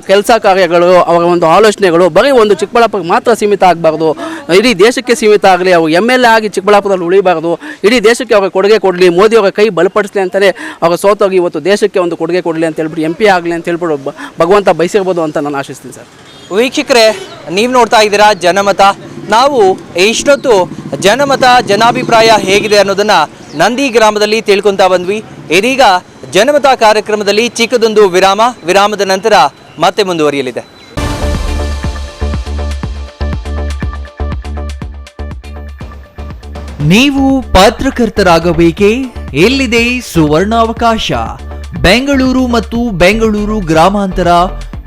ಕೆಲಸ ಕಾರ್ಯಗಳು, ಅವರ ಒಂದು ಆಲೋಚನೆಗಳು ಬರೀ ಒಂದು ಚಿಕ್ಕಬಳ್ಳಾಪುರಕ್ಕೆ ಮಾತ್ರ ಸೀಮಿತ ಆಗಬಾರ್ದು, ಇಡೀ ದೇಶಕ್ಕೆ ಸೀಮಿತ ಆಗಲಿ. ಅವರು MLA ಆಗಿ ಚಿಕ್ಕಬಳ್ಳಾಪುರದಲ್ಲಿ ಉಳಿಬಾರ್ದು, ಇಡೀ ದೇಶಕ್ಕೆ ಅವರ ಕೊಡುಗೆ ಕೊಡಲಿ, ಮೋದಿ ಅವರ ಕೈ ಬಲಪಡಿಸಲಿ ಅಂತಲೇ ಅವರ ಸೋತೋಗಿ ಇವತ್ತು ದೇಶಕ್ಕೆ ಒಂದು ಕೊಡುಗೆ ಕೊಡಲಿ ಅಂತ ಹೇಳ್ಬಿಟ್ಟು MP ಆಗಲಿ ಅಂತ ಹೇಳ್ಬಿಟ್ಟು ಭಗವಂತ ಬಯಸಿರ್ಬೋದು ಅಂತ ನಾನು ಆಶಿಸ್ತೀನಿ ಸರ್. ವೀಕ್ಷಕರೇ, ನೀವು ನೋಡ್ತಾ ಇದ್ದೀರಾ ಜನಮತ. ನಾವು ಇಷ್ಟೊತ್ತು ಜನಮತ, ಜನಾಭಿಪ್ರಾಯ ಹೇಗಿದೆ ಅನ್ನೋದನ್ನ ನಂದಿ ಗ್ರಾಮದಲ್ಲಿ ತಿಳ್ಕೊತಾ ಬಂದ್ವಿ. ಇದೀಗ ಜನಮತ ಕಾರ್ಯಕ್ರಮದಲ್ಲಿ ಚಿಕ್ಕದೊಂದು ವಿರಾಮದ ನಂತರ ಮತ್ತೆ ಮುಂದುವರಿಯಲಿದೆ. ನೀವು ಪತ್ರಕರ್ತರಾಗಬೇಕೇ? ಎಲ್ಲಿದೆ ಸುವರ್ಣಾವಕಾಶ. ಬೆಂಗಳೂರು ಮತ್ತು ಬೆಂಗಳೂರು ಗ್ರಾಮಾಂತರ,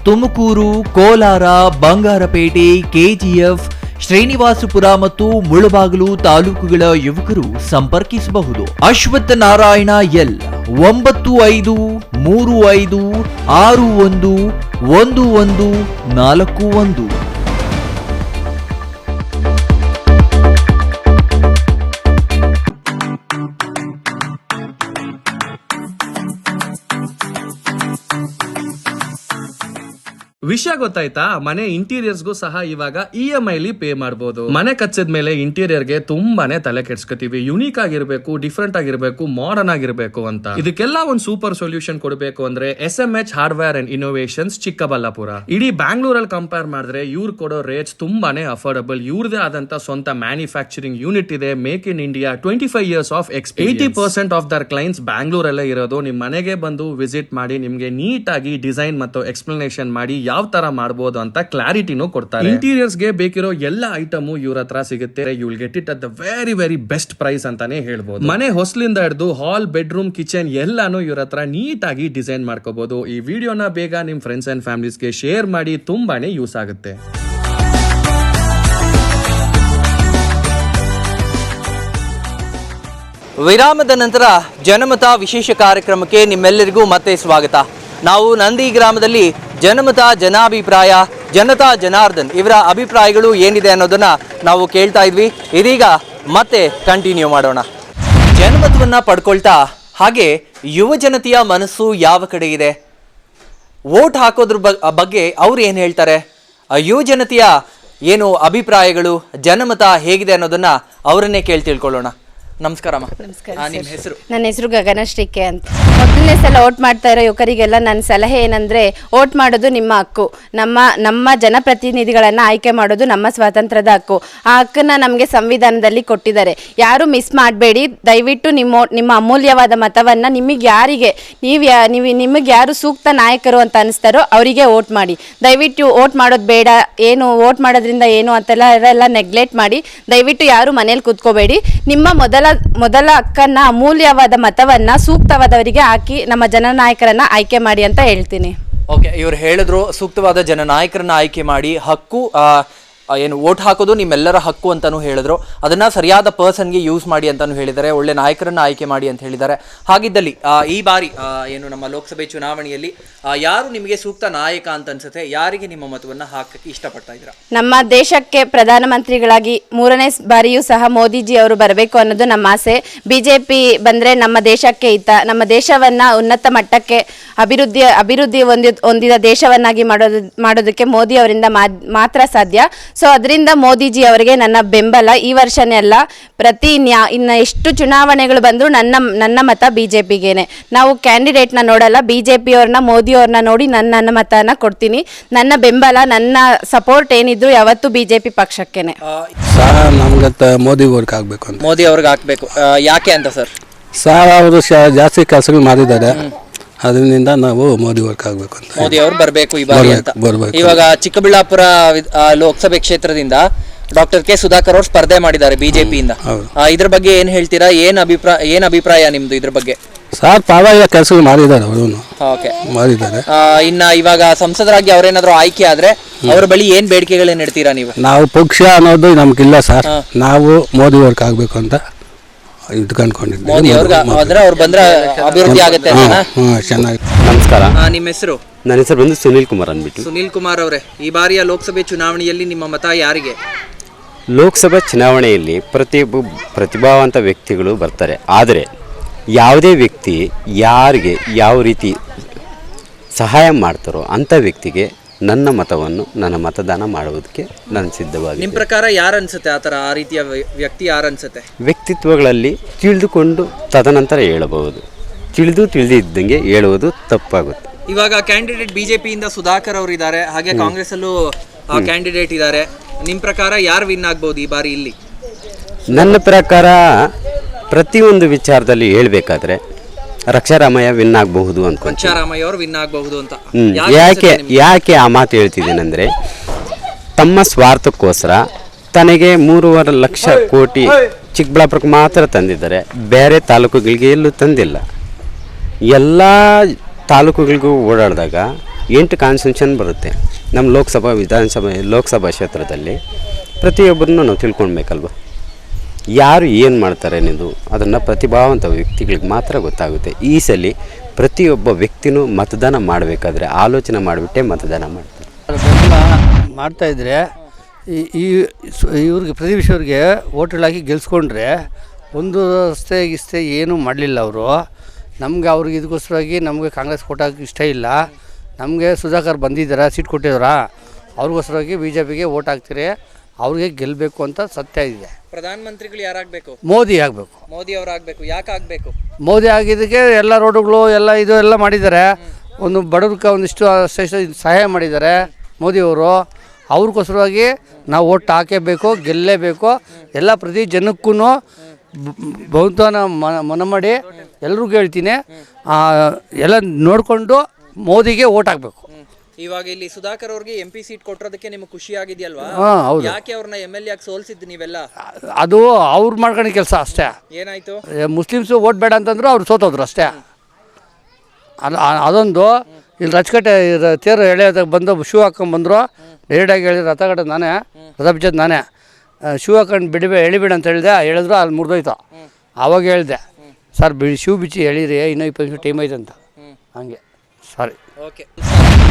ತುಮಕೂರು, ಕೋಲಾರ, ಬಂಗಾರಪೇಟೆ, KGF, ಶ್ರೀನಿವಾಸಪುರ ಮತ್ತು ಮುಳಬಾಗಿಲು ತಾಲೂಕುಗಳ ಯುವಕರು ಸಂಪರ್ಕಿಸಬಹುದು. ಅಶ್ವತ್ಥ ನಾರಾಯಣ L 9535611141. ವಿಷಯ ಗೊತ್ತಾಯ್ತಾ? ಮನೆ ಇಂಟೀರಿಯರ್ಸ್ಗೂ ಸಹ ಇವಾಗ EMI ಪೇ ಮಾಡಬಹುದು. ಮನೆ ಕಚ್ಚಿದ ಮೇಲೆ ಇಂಟೀರಿಯರ್ಗೆ ತುಂಬಾನೇ ತಲೆ ಕೆಡ್ಸ್ಕೊತೀವಿ. ಯುನೀಕ್ ಆಗಿರ್ಬೇಕು, ಡಿಫ್ರೆಂಟ್ ಆಗಿರ್ಬೇಕು, ಮಾಡರ್ನ್ ಆಗಿರ್ಬೇಕು ಅಂತ. ಇದಕ್ಕೆಲ್ಲ ಒಂದು ಸೂಪರ್ ಸೊಲ್ಯೂಷನ್ ಕೊಡಬೇಕು ಅಂದ್ರೆ SMH hardware and innovations Chikkaballapura. ಇಡೀ ಬ್ಯಾಂಗ್ಳೂರಲ್ಲಿ ಕಂಪೇರ್ ಮಾಡಿದ್ರೆ ಇವ್ರು ಕೊಡೋ ರೇಟ್ಸ್ ತುಂಬಾನೇ ಅಫೋರ್ಡಬಲ್. ಇವ್ರದೇ ಆದಂತ ಸ್ವಂತ ಮ್ಯಾನುಫ್ಯಾಕ್ಚರಿಂಗ್ ಯೂನಿಟ್ ಇದೆ. Make in India, 25 years of experience. 80% of their clients ಬ್ಯಾಂಗ್ಳೂರಲ್ಲೇ ಇರೋದು. ನಿಮ್ ಮನೆಗೆ ಬಂದು ವಿಸಿಟ್ ಮಾಡಿ ನಿಮ್ಗೆ ನೀಟ್ ಆಗಿ ಡಿಸೈನ್ ಮತ್ತು ಎಕ್ಸ್ಪ್ಲನೇಷನ್ ಮಾಡಿ ಯಾವ ತರ ಮಾಡಬಹುದು ಅಂತ ಕ್ಲಾರಿಟಿನೂ ಕೊಡ್ತಾರೆ. ಇಂಟೀರಿಯರ್ಸ್ ಗೆ ಬೇಕಿರೋ ಎಲ್ಲ ಐಟಮು ಇವ್ರ ಹತ್ರ ಸಿಗುತ್ತೆ. You will get it at the very very best price ಅಂತಾನೆ ಹೇಳ್ಬೋದು. ಮನೆ ಹೊಸಲಿಂದ ಹಿಡಿದು ಹಾಲ್, ಬೆಡ್ರೂಮ್, ಕಿಚನ್ ಎಲ್ಲಾನು ಇವ್ರ ಹತ್ರ ನೀಟ್ ಆಗಿ ಡಿಸೈನ್ ಮಾಡ್ಕೋಬಹುದು. ಈ ವಿಡಿಯೋನ ಬೇಗ ನಿಮ್ ಫ್ರೆಂಡ್ಸ್ ಅಂಡ್ ಫ್ಯಾಮಿಲೀಸ್ಗೆ ಶೇರ್ ಮಾಡಿ, ತುಂಬಾನೇ ಯೂಸ್ ಆಗುತ್ತೆ. ವಿರಾಮದ ನಂತರ ಜನಮತ ವಿಶೇಷ ಕಾರ್ಯಕ್ರಮಕ್ಕೆ ನಿಮ್ಮೆಲ್ಲರಿಗೂ ಮತ್ತೆ ಸ್ವಾಗತ. ನಾವು ನಂದಿ ಗ್ರಾಮದಲ್ಲಿ ಜನಮತ, ಜನಾಭಿಪ್ರಾಯ, ಜನತಾ ಜನಾರ್ದನ್ ಇವರ ಅಭಿಪ್ರಾಯಗಳು ಏನಿದೆ ಅನ್ನೋದನ್ನ ನಾವು ಕೇಳ್ತಾ ಇದ್ವಿ. ಇದೀಗ ಮತ್ತೆ ಕಂಟಿನ್ಯೂ ಮಾಡೋಣ. ಜನಮತವನ್ನ ಪಡ್ಕೊಳ್ತಾ ಹಾಗೆ ಯುವ ಜನತೆಯ ಮನಸ್ಸು ಯಾವ ಕಡೆ ಇದೆ, ವೋಟ್ ಹಾಕೋದ್ರ ಬಗ್ಗೆ ಅವ್ರು ಏನು ಹೇಳ್ತಾರೆ, ಯುವ ಜನತೆಯ ಏನು ಅಭಿಪ್ರಾಯಗಳು, ಜನಮತ ಹೇಗಿದೆ ಅನ್ನೋದನ್ನ ಅವರನ್ನೇ ತಿಳ್ಕೊಳ್ಳೋಣ. ನಮಸ್ಕಾರಮ್ಮ. ನಿಮ್ಮ ಹೆಸರು? ನನ್ನ ಹೆಸರು ಗಗನಶ್ರೀ ಕೆ ಅಂತ. ಮೊದಲನೇ ಸಲ ಓಟ್ ಮಾಡ್ತಾ ಇರೋ ಯುವಕರಿಗೆಲ್ಲ ನನ್ನ ಸಲಹೆ ಏನಂದರೆ, ಓಟ್ ಮಾಡೋದು ನಿಮ್ಮ ಹಕ್ಕು. ನಮ್ಮ ಜನಪ್ರತಿನಿಧಿಗಳನ್ನು ಆಯ್ಕೆ ಮಾಡೋದು ನಮ್ಮ ಸ್ವಾತಂತ್ರ್ಯದ ಹಕ್ಕು. ಆ ಹಕ್ಕನ್ನು ನಮಗೆ ಸಂವಿಧಾನದಲ್ಲಿ ಕೊಟ್ಟಿದ್ದಾರೆ. ಯಾರು ಮಿಸ್ ಮಾಡಬೇಡಿ. ದಯವಿಟ್ಟು ನಿಮ್ಮ ಅಮೂಲ್ಯವಾದ ಮತವನ್ನು ನಿಮಗೆ ಯಾರು ಸೂಕ್ತ ನಾಯಕರು ಅಂತ ಅನಿಸ್ತಾರೋ ಅವರಿಗೆ ಓಟ್ ಮಾಡಿ. ದಯವಿಟ್ಟು ಓಟ್ ಮಾಡೋದು ಬೇಡ, ಏನು ಓಟ್ ಮಾಡೋದ್ರಿಂದ ಏನು ಅಂತೆಲ್ಲ ನೆಗ್ಲೆಕ್ಟ್ ಮಾಡಿ. ದಯವಿಟ್ಟು ಯಾರು ಮನೇಲಿ ಕೂತ್ಕೋಬೇಡಿ. ನಿಮ್ಮ ಮೊದಲ ಹಕ್ಕನ್ನ, ಅಮೂಲ್ಯವಾದ ಮತವನ್ನ ಸೂಕ್ತವಾದವರಿಗೆ ಹಾಕಿ ನಮ್ಮ ಜನನಾಯಕರನ್ನ ಆಯ್ಕೆ ಮಾಡಿ ಅಂತ ಹೇಳ್ತೀನಿ. ಓಕೆ, ಇವ್ರು ಹೇಳಿದ್ರು ಸೂಕ್ತವಾದ ಜನನಾಯಕರನ್ನ ಆಯ್ಕೆ ಮಾಡಿ. ಹಕ್ಕು ಏನು ವೋಟ್ ಹಾಕೋದು ನಿಮ್ಮೆಲ್ಲರ ಹಕ್ಕು ಅಂತಾನು ಹೇಳಿದ್ರು. ಅದನ್ನ ಸರಿಯಾದ ಪರ್ಸನ್ಗೆ ಯೂಸ್ ಮಾಡಿ ಅಂತಾನು ಹೇಳಿದ್ದಾರೆ. ಒಳ್ಳೆ ನಾಯಕರನ್ನ ಆಯ್ಕೆ ಮಾಡಿ ಅಂತ ಹೇಳಿದ್ದಾರೆ. ಹಾಗಿದ್ದಲ್ಲಿ ಈ ಬಾರಿ ಏನು ನಮ್ಮ ಲೋಕಸಭೆ ಚುನಾವಣೆಯಲ್ಲಿ ಯಾರು ನಿಮಗೆ ಸೂಕ್ತ ನಾಯಕ ಅಂತ ಅನ್ಸುತ್ತೆ? ಯಾರಿಗೆ ನಿಮ್ಮ ಮತವನ್ನ ಹಾಕಕ್ಕೆ ಇಷ್ಟಪಡ್ತಾ ಇದ್ದೀರಾ? ನಮ್ಮ ದೇಶಕ್ಕೆ ಪ್ರಧಾನಮಂತ್ರಿಗಳಾಗಿ 3ನೇ ಬಾರಿಯೂ ಸಹ ಮೋದಿಜಿ ಅವರು ಬರಬೇಕು ಅನ್ನೋದು ನಮ್ಮ ಆಸೆ. ಬಿಜೆಪಿ ಬಂದ್ರೆ ನಮ್ಮ ದೇಶಕ್ಕೆ ಹಿತ. ನಮ್ಮ ದೇಶವನ್ನ ಉನ್ನತ ಮಟ್ಟಕ್ಕೆ ಅಭಿವೃದ್ಧಿ ಹೊಂದಿದ ದೇಶವನ್ನಾಗಿ ಮಾಡೋದಕ್ಕೆ ಮೋದಿ ಅವರಿಂದ ಮಾತ್ರ ಸಾಧ್ಯ. ಸೊ ಅದರಿಂದ ಮೋದಿಜಿ ಅವರಿಗೆ ನನ್ನ ಬೆಂಬಲ. ಈ ವರ್ಷನೇ ಅಲ್ಲ, ಇನ್ನು ಎಷ್ಟು ಚುನಾವಣೆಗಳು ಬಂದರೂ ನನ್ನ ಮತ ಬಿಜೆಪಿಗೇನೆ. ನಾವು ಕ್ಯಾಂಡಿಡೇಟ್ನ ನೋಡಲ್ಲ, ಬಿಜೆಪಿ ಅವ್ರನ್ನ, ಮೋದಿ ಅವ್ರನ್ನ ನೋಡಿ ನನ್ನ ಮತನ ಕೊಡ್ತೀನಿ. ನನ್ನ ಬೆಂಬಲ, ನನ್ನ ಸಪೋರ್ಟ್ ಏನಿದ್ರು ಯಾವತ್ತೂ ಬಿಜೆಪಿ ಪಕ್ಷಕ್ಕೇನೆ. ನಮ್ಗೆ ಮೋದಿ ಅವ್ರಿಗೆ ಹಾಕ್ಬೇಕು ಅಂತ. ಮೋದಿ ಅವ್ರಿಗೆ ಹಾಕ್ಬೇಕು. ಯಾಕೆ ಅಂತ ಸರ್? ಅವರು ಜಾಸ್ತಿ ಕೆಲಸಗಳು ಮಾಡಿದ್ದಾರೆ, ಅದರಿಂದ ನಾವು ಮೋದಿ ವರ್ಕ್ ಆಗಬೇಕು ಅಂತ. ಮೋದಿ ಅವರು ಬರಬೇಕು ಈ ಬಾರಿ ಅಂತ. ಇವಾಗ ಚಿಕ್ಕಬಳ್ಳಾಪುರ ಲೋಕಸಭೆ ಕ್ಷೇತ್ರದಿಂದ ಡಾಕ್ಟರ್ ಕೆ ಸುಧಾಕರ್ ಅವರು ಸ್ಪರ್ಧೆ ಮಾಡಿದ್ದಾರೆ ಬಿಜೆಪಿಯಿಂದ. ಇದ್ರ ಬಗ್ಗೆ ಏನ್ ಹೇಳ್ತೀರಾ? ಏನ್ ಅಭಿಪ್ರಾಯ ನಿಮ್ದು ಇದ್ರ ಬಗ್ಗೆ? ಸರ್ ಪರವಾಗಿಲ್ಲ ಕೆಲಸ ಮಾಡಿದ್ದಾರೆ ಅವರು ಓಕೆ ಮಾಡಿದ್ದಾರೆ. ಇನ್ನ ಇವಾಗ ಸಂಸದರಾಗಿ ಅವರೇನಾದ್ರೂ ಆಯ್ಕೆ ಆದ್ರೆ ಅವ್ರ ಬಳಿ ಏನ್ ಬೇಡಿಕೆಗಳನ್ನ ಇಡ್ತೀರಾ ನೀವು? ನಾವು ಪಕ್ಷ ಅನ್ನೋದು ನಮ್ಗಿಲ್ಲ ಸರ್, ನಾವು ಮೋದಿ ಅವ್ರಿಗೆ ಆಗ್ಬೇಕು ಅಂತ ಇಟ್ಕೊಂಡ್ಕೊಂಡಿದ್ದೀವಿ. ಮೋದಿ ಅಂದ್ರೆ ಅವ್ರು ಬಂದ್ರೆ ಅಭಿವೃದ್ಧಿ ಆಗುತ್ತೆ ಅಂತ. ಚೆನ್ನಾಗಿ. ನಮಸ್ಕಾರ. ನಿಮ್ಮ ಹೆಸರು? ನನ್ನ ಹೆಸರು ಬಂದು ಸುನೀಲ್ ಕುಮಾರ್ ಅಂದ್ಬಿಟ್ಟು. ಸುನೀಲ್ ಕುಮಾರ್ ಅವರೇ, ಈ ಬಾರಿಯ ಲೋಕಸಭೆ ಚುನಾವಣೆಯಲ್ಲಿ ನಿಮ್ಮ ಮತ ಯಾರಿಗೆ? ಲೋಕಸಭಾ ಚುನಾವಣೆಯಲ್ಲಿ ಪ್ರತಿಭಾವಂತ ವ್ಯಕ್ತಿಗಳು ಬರ್ತಾರೆ. ಆದರೆ ಯಾವುದೇ ವ್ಯಕ್ತಿ ಯಾರಿಗೆ ಯಾವ ರೀತಿ ಸಹಾಯ ಮಾಡ್ತಾರೋ ಅಂಥ ವ್ಯಕ್ತಿಗೆ ನನ್ನ ಮತವನ್ನು ನನ್ನ ಮತದಾನ ಮಾಡುವುದಕ್ಕೆ ನಾನು ಸಿದ್ಧವಾಗಿ. ನಿಮ್ಮ ಪ್ರಕಾರ ಯಾರು ಅನ್ಸುತ್ತೆ ಆ ಥರ ಆ ರೀತಿಯ ವ್ಯಕ್ತಿ ಯಾರು ಅನ್ಸುತ್ತೆ? ವ್ಯಕ್ತಿತ್ವಗಳಲ್ಲಿ ತಿಳಿದುಕೊಂಡು ತದನಂತರ ಹೇಳಬಹುದು. ತಿಳಿದಿದ್ದಂಗೆ ಹೇಳುವುದು ತಪ್ಪಾಗುತ್ತೆ. ಇವಾಗ ಕ್ಯಾಂಡಿಡೇಟ್ ಬಿಜೆಪಿಯಿಂದ ಸುಧಾಕರ್ ಅವರು ಇದ್ದಾರೆ, ಹಾಗೆ ಕಾಂಗ್ರೆಸ್ ಅಲ್ಲೂ ಕ್ಯಾಂಡಿಡೇಟ್ ಇದ್ದಾರೆ. ನಿಮ್ಮ ಪ್ರಕಾರ ಯಾರು ವಿನ್ ಆಗ್ಬೋದು ಈ ಬಾರಿ ಇಲ್ಲಿ? ನನ್ನ ಪ್ರಕಾರ ಪ್ರತಿಯೊಂದು ವಿಚಾರದಲ್ಲಿ ಹೇಳಬೇಕಾದ್ರೆ ರಕ್ಷಾರಾಮಯ್ಯ ವಿನ್ ಆಗಬಹುದು ಅಂದ್ಕೊಂಡು. ರಕ್ಷಾರಾಮಯ್ಯ ಅವರು ವಿನ್ ಆಗಬಹುದು ಅಂತ. ಯಾಕೆ ಆ ಮಾತು ಹೇಳ್ತಿದ್ದೀನಂದ್ರೆ, ತಮ್ಮ ಸ್ವಾರ್ಥಕ್ಕೋಸ್ಕರ ತನಗೆ 3.5 ಲಕ್ಷ ಕೋಟಿ ಚಿಕ್ಕಬಳ್ಳಾಪುರಕ್ಕೆ ಮಾತ್ರ ತಂದಿದ್ದಾರೆ, ಬೇರೆ ತಾಲೂಕುಗಳಿಗೆ ಎಲ್ಲೂ ತಂದಿಲ್ಲ. ಎಲ್ಲ ತಾಲೂಕುಗಳಿಗೂ ಓಡಾಡಿದಾಗ 8 ಕಾನ್ಸ್ಟಿಟ್ಯೂಷನ್ ಬರುತ್ತೆ. ನಮ್ಮ ಲೋಕಸಭಾ ಕ್ಷೇತ್ರದಲ್ಲಿ ಪ್ರತಿಯೊಬ್ಬರನ್ನು ನಾವು ತಿಳ್ಕೊಳ್ಬೇಕಲ್ವ, ಯಾರು ಏನು ಮಾಡ್ತಾರೆ ಅನ್ನೋದು ಅದನ್ನು ಪ್ರತಿಭಾವಂತ ವ್ಯಕ್ತಿಗಳಿಗೆ ಮಾತ್ರ ಗೊತ್ತಾಗುತ್ತೆ. ಈ ಸಲ ಪ್ರತಿಯೊಬ್ಬ ವ್ಯಕ್ತಿನೂ ಮತದಾನ ಮಾಡಬೇಕಾದ್ರೆ ಆಲೋಚನೆ ಮಾಡಿಬಿಟ್ಟೆ ಮತದಾನ ಮಾಡ್ತಾರೆ. ಮಾಡ್ತಾಯಿದ್ರೆ ಇವ್ರಿಗೆ ಪ್ರದೀಪ್ ಅವ್ರಿಗೆ ಓಟ್ಗಳಾಗಿ ಗೆಲ್ಸ್ಕೊಂಡ್ರೆ ಒಂದು ರಸ್ತೆ ಏನೂ ಮಾಡಲಿಲ್ಲ ಅವರು. ನಮಗೆ ಅವ್ರಿಗೆ ಇದಕ್ಕೋಸ್ಕರವಾಗಿ ನಮಗೆ ಕಾಂಗ್ರೆಸ್ ಕೊಟ್ಟಾಗ ಇಷ್ಟ ಇಲ್ಲ. ನಮಗೆ ಸುಧಾಕರ್ ಬಂದಿದ್ದಾರೆ, ಸೀಟ್ ಕೊಟ್ಟಿದ್ದಾರಾ, ಅವ್ರಿಗೋಸ್ಕರವಾಗಿ BJPಗೆ ಓಟ್ ಹಾಕ್ತೀರಿ, ಅವ್ರಿಗೆ ಗೆಲ್ಲಬೇಕು ಅಂತ ಸತ್ಯ ಇದೆ. ಪ್ರಧಾನಮಂತ್ರಿಗಳು ಯಾರಾಗಬೇಕು? ಮೋದಿ ಆಗಬೇಕು. ಮೋದಿ ಅವರು ಆಗಬೇಕು. ಯಾಕೆ ಆಗಬೇಕು? ಮೋದಿ ಆಗಿದ್ದಕ್ಕೆ ಎಲ್ಲ ರೋಡುಗಳು ಎಲ್ಲ ಮಾಡಿದ್ದಾರೆ. ಒಂದು ಬಡವ್ರಿಗೆ ಒಂದಿಷ್ಟು ಸಹಾಯ ಮಾಡಿದ್ದಾರೆ ಮೋದಿಯವರು. ಅವ್ರಿಗೋಸ್ಕರವಾಗಿ ನಾವು ಓಟ್ ಹಾಕೇಬೇಕು, ಗೆಲ್ಲೇಬೇಕು. ಎಲ್ಲ ಪ್ರತಿ ಜನಕ್ಕೂ ಬಹುತನ ಮನ ಮಾಡಿ ಎಲ್ರಿಗೂ ಹೇಳ್ತೀನಿ, ಎಲ್ಲ ನೋಡಿಕೊಂಡು ಮೋದಿಗೆ ಓಟ್ ಹಾಕಬೇಕು. ಇವಾಗ ಇಲ್ಲಿ ಸುಧಾಕರ್ ಅವ್ರಿಗೆ MP ಸೀಟ್ ಕೊಟ್ಟಿರೋದಕ್ಕೆ ನಿಮಗೆ ಖುಷಿ ಆಗಿದೆಯಲ್ವಾ? ಹೌದು. ಯಾಕೆ ಅವ್ರನ್ನ MLA ಆಗಿ ಸೋಲ್ಸಿದ್ದು ನೀವೆಲ್ಲ? ಅದು ಅವ್ರು ಮಾಡ್ಕೊಂಡು ಕೆಲಸ ಅಷ್ಟೇ. ಏನಾಯ್ತು? ಮುಸ್ಲಿಮ್ಸು ಓಟ್ ಬೇಡ ಅಂತಂದ್ರು ಅವ್ರು ಸೋತೋದ್ರು ಅಷ್ಟೇ. ಅದೊಂದು ಇಲ್ಲಿ ರಚಕಟ್ಟೆ ತೇರು ಎಳೆಯೋದಾಗ ಬಂದು ಶೂ ಹಾಕ್ಕೊಂಡ್ಬಂದರು. ಡೈರೆಕ್ಟಾಗಿ ಹೇಳಿದ್ರು ರಥ ನಾನೇ, ರಥ ಬಿಚ್ಚೋದು ನಾನೇ. ಶೂ ಹಾಕೊಂಡು ಎಳಿಬೇಡ ಅಂತ ಹೇಳಿದೆ, ಹೇಳಿದ್ರು ಅಲ್ಲಿ ಮುರಿದೋಯ್ತು. ಆವಾಗ ಹೇಳಿದೆ, ಸರ್ ಶೂ ಬಿಚ್ಚಿ ಎಳೀರಿ, ಇನ್ನೂ 20 ನಿಮಿಷ ಟೈಮ್ ಐತೆ ಅಂತ. ಹಂಗೆ ಸಾರಿ. ಓಕೆ.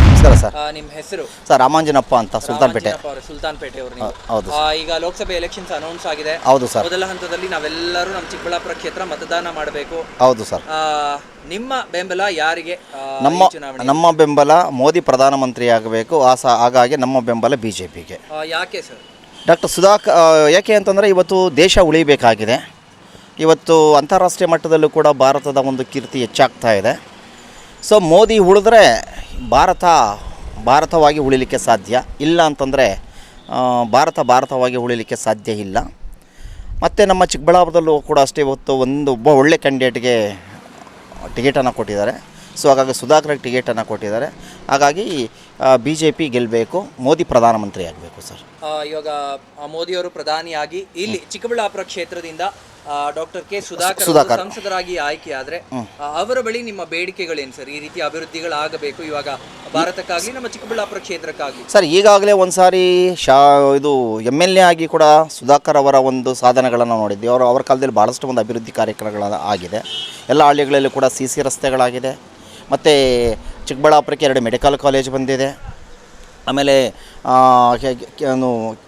ನಮಸ್ಕಾರ ಸರ್. ನಿಮ್ಮ ಹೆಸರು? ಸರ್ ರಾಮಾಂಜನಪ್ಪ ಅಂತ, ಸುಲ್ತಾನ್ಪೇಟೆ. ಸುಲ್ತಾನ್ಪೇಟೆ ಅವರು. ಹೌದು. ಈಗ ಲೋಕಸಭೆ ಎಲೆಕ್ಷನ್ಸ್ ಅನೌನ್ಸ್ ಆಗಿದೆ. ಹೌದು ಸರ್. ಮೊದಲ ಹಂತದಲ್ಲಿ ನಾವೆಲ್ಲರೂ ನಮ್ಮ ಚಿಕ್ಕಬಳ್ಳಾಪುರ ಕ್ಷೇತ್ರ ಮತದಾನ ಮಾಡಬೇಕು. ಹೌದು ಸರ್. ನಿಮ್ಮ ಬೆಂಬಲ ಯಾರಿಗೆ? ನಮ್ಮ ಬೆಂಬಲ ಮೋದಿ ಪ್ರಧಾನಮಂತ್ರಿ ಆಗಬೇಕು. ಹಾಗಾಗಿ ನಮ್ಮ ಬೆಂಬಲ BJPಗೆ. ಯಾಕೆ ಸರ್? ಡಾಕ್ಟರ್ ಸುಧಾಕರ್ ಯಾಕೆ ಅಂತಂದರೆ ಇವತ್ತು ದೇಶ ಉಳಿಬೇಕಾಗಿದೆ. ಇವತ್ತು ಅಂತಾರಾಷ್ಟ್ರೀಯ ಮಟ್ಟದಲ್ಲೂ ಕೂಡ ಭಾರತದ ಒಂದು ಕೀರ್ತಿ ಹೆಚ್ಚಾಗ್ತಾ ಇದೆ. ಸೊ ಮೋದಿ ಉಳಿದ್ರೆ ಭಾರತವಾಗಿ ಉಳಿಲಿಕ್ಕೆ ಸಾಧ್ಯ ಇಲ್ಲ, ಅಂತಂದರೆ ಭಾರತವಾಗಿ ಉಳಿಲಿಕ್ಕೆ ಸಾಧ್ಯ ಇಲ್ಲ. ಮತ್ತು ನಮ್ಮ ಚಿಕ್ಕಬಳ್ಳಾಪುರದಲ್ಲೂ ಕೂಡ ಅಷ್ಟೇ ಇವತ್ತು ಒಬ್ಬ ಒಳ್ಳೆ ಕ್ಯಾಂಡಿಡೇಟ್ಗೆ ಟಿಕೆಟನ್ನು ಕೊಟ್ಟಿದ್ದಾರೆ. ಸೊ ಹಾಗಾಗಿ ಸುಧಾಕರ್ಗೆ ಟಿಕೆಟನ್ನು ಕೊಟ್ಟಿದ್ದಾರೆ. ಹಾಗಾಗಿ BJP ಗೆಲ್ಲಬೇಕು, ಮೋದಿ ಪ್ರಧಾನಮಂತ್ರಿ ಆಗಬೇಕು ಸರ್. ಇವಾಗ ಮೋದಿಯವರು ಪ್ರಧಾನಿಯಾಗಿ ಇಲ್ಲಿ ಚಿಕ್ಕಬಳ್ಳಾಪುರ ಕ್ಷೇತ್ರದಿಂದ ಡಾಕ್ಟರ್ ಕೆ ಸುಧಾಕರ್ ಸಂಸದರಾಗಿ ಆಯ್ಕೆ ಆದ್ರೆ ಅವರ ಬಳಿ ನಿಮ್ಮ ಬೇಡಿಕೆಗಳೇನು ಸರ್? ಈ ರೀತಿ ಅಭಿವೃದ್ಧಿಗಳಾಗಬೇಕು ಇವಾಗ ಭಾರತಕ್ಕಾಗಲಿ ನಮ್ಮ ಚಿಕ್ಕಬಳ್ಳಾಪುರ ಕ್ಷೇತ್ರಕ್ಕಾಗಲಿ. ಸರ್ ಈಗಾಗಲೇ ಒಂದು ಸಾರಿ ಇದು MLA ಆಗಿ ಕೂಡ ಸುಧಾಕರ್ ಅವರ ಒಂದು ಸಾಧನೆಗಳನ್ನು ನೋಡಿದ್ವಿ. ಅವರ ಕಾಲದಲ್ಲಿ ಭಾಳಷ್ಟು ಒಂದು ಅಭಿವೃದ್ಧಿ ಕಾರ್ಯಕ್ರಮಗಳು ಆಗಿದೆ. ಎಲ್ಲ ಹಳ್ಳಿಗಳಲ್ಲೂ ಕೂಡ CC ರಸ್ತೆಗಳಾಗಿದೆ. ಮತ್ತು ಚಿಕ್ಕಬಳ್ಳಾಪುರಕ್ಕೆ 2 ಮೆಡಿಕಲ್ ಕಾಲೇಜ್ ಬಂದಿದೆ. ಆಮೇಲೆ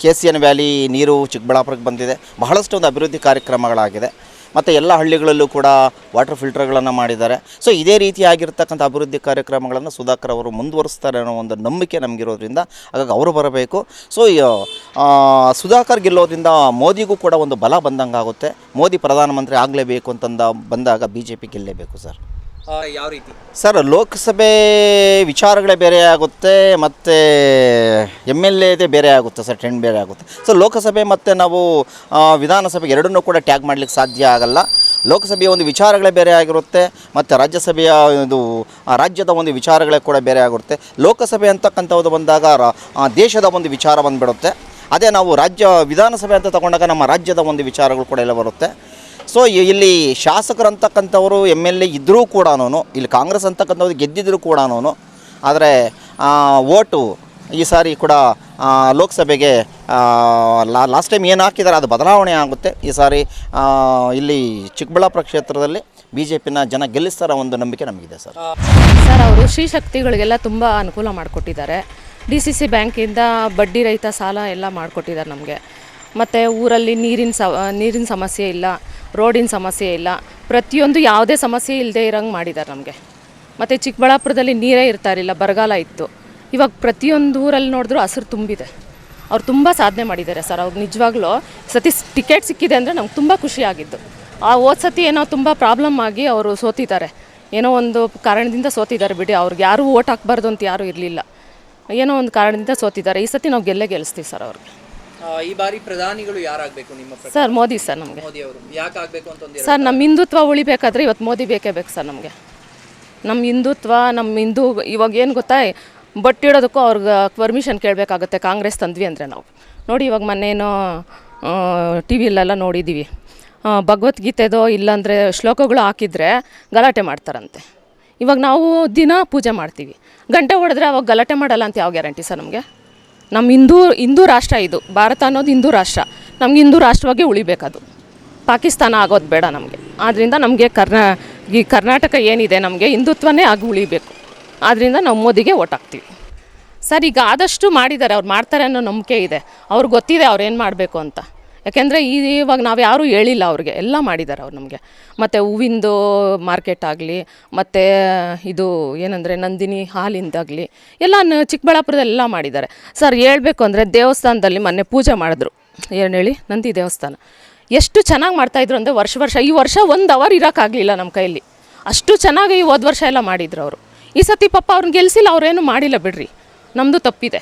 KCN ವ್ಯಾಲಿ ನೀರು ಚಿಕ್ಕಬಳ್ಳಾಪುರಕ್ಕೆ ಬಂದಿದೆ. ಬಹಳಷ್ಟು ಒಂದು ಅಭಿವೃದ್ಧಿ ಕಾರ್ಯಕ್ರಮಗಳಾಗಿದೆ. ಮತ್ತು ಎಲ್ಲ ಹಳ್ಳಿಗಳಲ್ಲೂ ಕೂಡ ವಾಟರ್ ಫಿಲ್ಟರ್ಗಳನ್ನು ಮಾಡಿದ್ದಾರೆ. ಸೊ ಇದೇ ರೀತಿಯಾಗಿರ್ತಕ್ಕಂಥ ಅಭಿವೃದ್ಧಿ ಕಾರ್ಯಕ್ರಮಗಳನ್ನು ಸುಧಾಕರ್ ಅವರು ಮುಂದುವರಿಸ್ತಾರೆ ಅನ್ನೋ ಒಂದು ನಂಬಿಕೆ ನಮಗಿರೋದ್ರಿಂದ ಹಾಗಾಗಿ ಅವರು ಬರಬೇಕು. ಸೊ ಸುಧಾಕರ್ ಗೆಲ್ಲೋದ್ರಿಂದ ಮೋದಿಗೂ ಕೂಡ ಒಂದು ಬಲ ಬಂದಂಗೆ ಆಗುತ್ತೆ. ಮೋದಿ ಪ್ರಧಾನಮಂತ್ರಿ ಆಗಲೇಬೇಕು ಬಂದಾಗ BJP ಗೆಲ್ಲಲೇಬೇಕು ಸರ್. ಯಾವ ರೀತಿ ಸರ್? ಲೋಕಸಭೆ ವಿಚಾರಗಳೇ ಬೇರೆ ಆಗುತ್ತೆ, ಮತ್ತು MLA ಬೇರೆ ಆಗುತ್ತೆ ಸರ್, ಟ್ರೆಂಡ್ ಬೇರೆ ಆಗುತ್ತೆ. ಸೊ ಲೋಕಸಭೆ ಮತ್ತು ನಾವು ವಿಧಾನಸಭೆ ಎರಡನ್ನೂ ಕೂಡ ಟ್ಯಾಗ್ ಮಾಡಲಿಕ್ಕೆ ಸಾಧ್ಯ ಆಗಲ್ಲ. ಲೋಕಸಭೆಯ ಒಂದು ವಿಚಾರಗಳೇ ಬೇರೆ ಆಗಿರುತ್ತೆ, ಮತ್ತು ರಾಜ್ಯಸಭೆಯ ರಾಜ್ಯದ ಒಂದು ವಿಚಾರಗಳೇ ಕೂಡ ಬೇರೆ ಆಗಿರುತ್ತೆ. ಲೋಕಸಭೆ ಅಂತಕ್ಕಂಥದ್ದು ಬಂದಾಗ ದೇಶದ ಒಂದು ವಿಚಾರ ಬಂದುಬಿಡುತ್ತೆ. ಅದೇ ನಾವು ವಿಧಾನಸಭೆ ಅಂತ ತಗೊಂಡಾಗ ನಮ್ಮ ರಾಜ್ಯದ ಒಂದು ವಿಚಾರಗಳು ಕೂಡ ಎಲ್ಲ ಬರುತ್ತೆ. ಸೊ ಇಲ್ಲಿ ಶಾಸಕರಂತಕ್ಕಂಥವರು MLA ಇದ್ದರೂ ಕೂಡ ಇಲ್ಲಿ ಕಾಂಗ್ರೆಸ್ ಅಂತಕ್ಕಂಥವ್ರು ಗೆದ್ದಿದ್ದರೂ ಕೂಡ ಆದರೆ ಓಟು ಈ ಸಾರಿ ಕೂಡ ಲೋಕಸಭೆಗೆ ಲಾಸ್ಟ್ ಟೈಮ್ ಏನು ಹಾಕಿದ್ದಾರೆ ಅದು ಬದಲಾವಣೆ ಆಗುತ್ತೆ. ಈ ಸಾರಿ ಇಲ್ಲಿ ಚಿಕ್ಕಬಳ್ಳಾಪುರ ಕ್ಷೇತ್ರದಲ್ಲಿ BJPನ ಜನ ಗೆಲ್ಲಿಸ್ತಾರ ಒಂದು ನಂಬಿಕೆ ನಮಗಿದೆ ಸರ್. ಸರ್ ಅವರು ಶ್ರೀಶಕ್ತಿಗಳಿಗೆಲ್ಲ ತುಂಬ ಅನುಕೂಲ ಮಾಡಿಕೊಟ್ಟಿದ್ದಾರೆ. DCC ಬ್ಯಾಂಕಿಂದ ಬಡ್ಡಿ ರಹಿತ ಸಾಲ ಎಲ್ಲ ಮಾಡಿಕೊಟ್ಟಿದ್ದಾರೆ ನಮಗೆ. ಮತ್ತು ಊರಲ್ಲಿ ನೀರಿನ ಸಮಸ್ಯೆ ಇಲ್ಲ, ರೋಡಿನ ಸಮಸ್ಯೆ ಇಲ್ಲ, ಪ್ರತಿಯೊಂದು ಯಾವುದೇ ಸಮಸ್ಯೆ ಇಲ್ಲದೆ ಇರೋಂಗೆ ಮಾಡಿದ್ದಾರೆ ನಮಗೆ. ಮತ್ತು ಚಿಕ್ಕಬಳ್ಳಾಪುರದಲ್ಲಿ ನೀರೇ ಇರ್ತಾರಿಲ್ಲ, ಬರಗಾಲ ಇತ್ತು. ಇವಾಗ ಪ್ರತಿಯೊಂದು ಊರಲ್ಲಿ ನೋಡಿದ್ರೂ ಹಸಿರು ತುಂಬಿದೆ. ಅವ್ರು ತುಂಬ ಸಾಧನೆ ಮಾಡಿದ್ದಾರೆ ಸರ್. ಅವ್ರು ನಿಜವಾಗ್ಲೂ ಸತಿ ಟಿಕೆಟ್ ಸಿಕ್ಕಿದೆ ಅಂದರೆ ನಮ್ಗೆ ತುಂಬ ಖುಷಿಯಾಗಿದ್ದು. ಹೋದ ಸತಿ ಏನೋ ತುಂಬ ಪ್ರಾಬ್ಲಮ್ ಆಗಿ ಅವರು ಸೋತಿದ್ದಾರೆ, ಏನೋ ಒಂದು ಕಾರಣದಿಂದ ಸೋತಿದ್ದಾರೆ ಬಿಡಿ. ಅವ್ರಿಗೆ ಯಾರೂ ಓಟ್ ಹಾಕ್ಬಾರ್ದು ಅಂತ ಯಾರೂ ಇರಲಿಲ್ಲ, ಏನೋ ಒಂದು ಕಾರಣದಿಂದ ಸೋತಿದ್ದಾರೆ. ಈ ಸತಿ ನಾವು ಗೆಲ್ಲಿಸ್ತೀವಿ ಸರ್ ಅವ್ರಿಗೆ. ಈ ಬಾರಿ ಪ್ರಧಾನಿಗಳು ಯಾರಾಗಬೇಕು ನಿಮ್ಮ ಪ್ರಕಾರ? Sir Modi sir. ನಮಗೆ ಮೋದಿ ಅವರು ಯಾಕೆ ಆಗಬೇಕು ಅಂತ ಸರ್, ನಮ್ಮ ಹಿಂದುತ್ವ ಉಳಿಬೇಕಾದ್ರೆ ಇವತ್ತು ಮೋದಿ ಬೇಕೇ ಬೇಕು ಸರ್ ನಮಗೆ. ನಮ್ಮ ಹಿಂದುತ್ವ, ಇವಾಗ ಏನು ಗೊತ್ತಾ, ಬಟ್ಟಿಡೋದಕ್ಕೂ ಅವ್ರಿಗೆ ಪರ್ಮಿಷನ್ ಕೇಳಬೇಕಾಗುತ್ತೆ. ಕಾಂಗ್ರೆಸ್ ತಂದ್ವಿ ಅಂದರೆ ನಾವು ನೋಡಿ, ಇವಾಗ ಮೊನ್ನೇನೋ TVಲೆಲ್ಲ ನೋಡಿದ್ದೀವಿ, ಭಗವದ್ಗೀತೆದೋ ಇಲ್ಲಾಂದರೆ ಶ್ಲೋಕಗಳು ಹಾಕಿದರೆ ಗಲಾಟೆ ಮಾಡ್ತಾರಂತೆ. ಇವಾಗ ನಾವು ದಿನ ಪೂಜೆ ಮಾಡ್ತೀವಿ, ಗಂಟೆ ಹೊಡೆದ್ರೆ ಅವಾಗ ಗಲಾಟೆ ಮಾಡಲ್ಲ ಅಂತ ಯಾವ ಗ್ಯಾರಂಟಿ ಸರ್ ನಮಗೆ? ನಮ್ಮ ಹಿಂದೂ ರಾಷ್ಟ್ರ ಇದು, ಭಾರತ ಅನ್ನೋದು ಹಿಂದೂ ರಾಷ್ಟ್ರ. ನಮ್ಗೆ ಹಿಂದೂ ರಾಷ್ಟ್ರವಾಗಿ ಉಳಿಬೇಕದು, ಪಾಕಿಸ್ತಾನ ಆಗೋದು ಬೇಡ ನಮಗೆ. ಆದ್ದರಿಂದ ನಮಗೆ ಈ ಕರ್ನಾಟಕ ಏನಿದೆ ನಮಗೆ ಹಿಂದುತ್ವನೇ ಆಗಿ ಉಳಿಬೇಕು. ಆದ್ದರಿಂದ ನಾವು ಮೋದಿಗೆ ಓಟ್ ಹಾಕ್ತೀವಿ ಸರ್. ಈಗ ಆದಷ್ಟು ಮಾಡಿದ್ದಾರೆ, ಅವ್ರು ಮಾಡ್ತಾರೆ ಅನ್ನೋ ನಂಬಿಕೆ ಇದೆ. ಅವ್ರಿಗೆ ಗೊತ್ತಿದೆ ಅವ್ರು ಏನು ಮಾಡಬೇಕು ಅಂತ. ಯಾಕೆಂದರೆ ಇವಾಗ ನಾವು ಯಾರೂ ಹೇಳಿಲ್ಲ ಅವ್ರಿಗೆ, ಎಲ್ಲ ಮಾಡಿದ್ದಾರೆ ಅವ್ರು ನಮಗೆ. ಮತ್ತು ಹೂವಿಂದು ಮಾರ್ಕೆಟ್ ಆಗಲಿ, ಮತ್ತು ಇದು ಏನಂದರೆ ನಂದಿನಿ ಹಾಲಿಂದಾಗಲಿ ಎಲ್ಲ ಚಿಕ್ಕಬಳ್ಳಾಪುರದಲ್ಲೆಲ್ಲ ಮಾಡಿದ್ದಾರೆ ಸರ್. ಹೇಳ್ಬೇಕು ಅಂದರೆ ದೇವಸ್ಥಾನದಲ್ಲಿ ಮೊನ್ನೆ ಪೂಜೆ ಮಾಡಿದ್ರು, ಏನು ಹೇಳಿ, ನಂದಿ ದೇವಸ್ಥಾನ ಎಷ್ಟು ಚೆನ್ನಾಗಿ ಮಾಡ್ತಾಯಿದ್ರು ಅಂದರೆ ವರ್ಷ ಈ ವರ್ಷ 1 ಅವರ್ ಇರೋಕ್ಕಾಗಲಿಲ್ಲ ನಮ್ಮ ಕೈಯಲ್ಲಿ, ಅಷ್ಟು ಚೆನ್ನಾಗಿ ಹೋದ ವರ್ಷ ಎಲ್ಲ ಮಾಡಿದ್ರು ಅವರು. ಈ ಸತಿ ಪಾಪ ಅವ್ರನ್ನ ಗೆಲ್ಲಿಸಿಲ್ಲ, ಅವ್ರೇನು ಮಾಡಿಲ್ಲ ಬಿಡ್ರಿ, ನಮ್ಮದು ತಪ್ಪಿದೆ.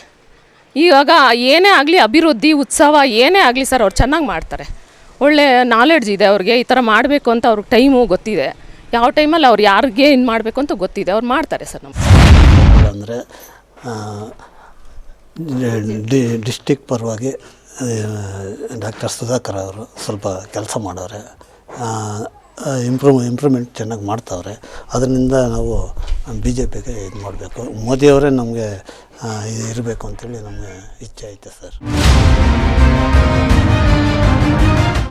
ಇವಾಗ ಏನೇ ಆಗಲಿ ಅಭಿವೃದ್ಧಿ ಉತ್ಸವ ಏನೇ ಆಗಲಿ ಸರ್, ಅವ್ರು ಚೆನ್ನಾಗಿ ಮಾಡ್ತಾರೆ. ಒಳ್ಳೆ ನಾಲೆಡ್ಜ್ ಇದೆ ಅವ್ರಿಗೆ, ಈ ಥರ ಮಾಡಬೇಕು ಅಂತ ಅವ್ರಿಗೆ ಟೈಮು ಗೊತ್ತಿದೆ, ಯಾವ ಟೈಮಲ್ಲಿ ಅವ್ರು ಯಾರಿಗೆ ಏನು ಮಾಡಬೇಕು ಅಂತ ಗೊತ್ತಿದೆ, ಅವ್ರು ಮಾಡ್ತಾರೆ ಸರ್. ನಮ್ಮ ಅಂದರೆ ಡಿಸ್ಟಿಕ್ ಪರವಾಗಿ ಡಾಕ್ಟರ್ ಸುಧಾಕರ್ ಅವರು ಸ್ವಲ್ಪ ಕೆಲಸ ಮಾಡವ್ರೆ, ಇಂಪ್ರೂವ್ಮೆಂಟ್ ಚೆನ್ನಾಗಿ ಮಾಡ್ತಾವ್ರೆ. ಅದರಿಂದ ನಾವು BJPಗೆ ಇದು ಮಾಡಬೇಕು, ಮೋದಿಯವರೇ ನಮಗೆ ಇರಬೇಕು ಅಂತೇಳಿ ನಮಗೆ ಇಚ್ಛೆ ಐತೆ ಸರ್.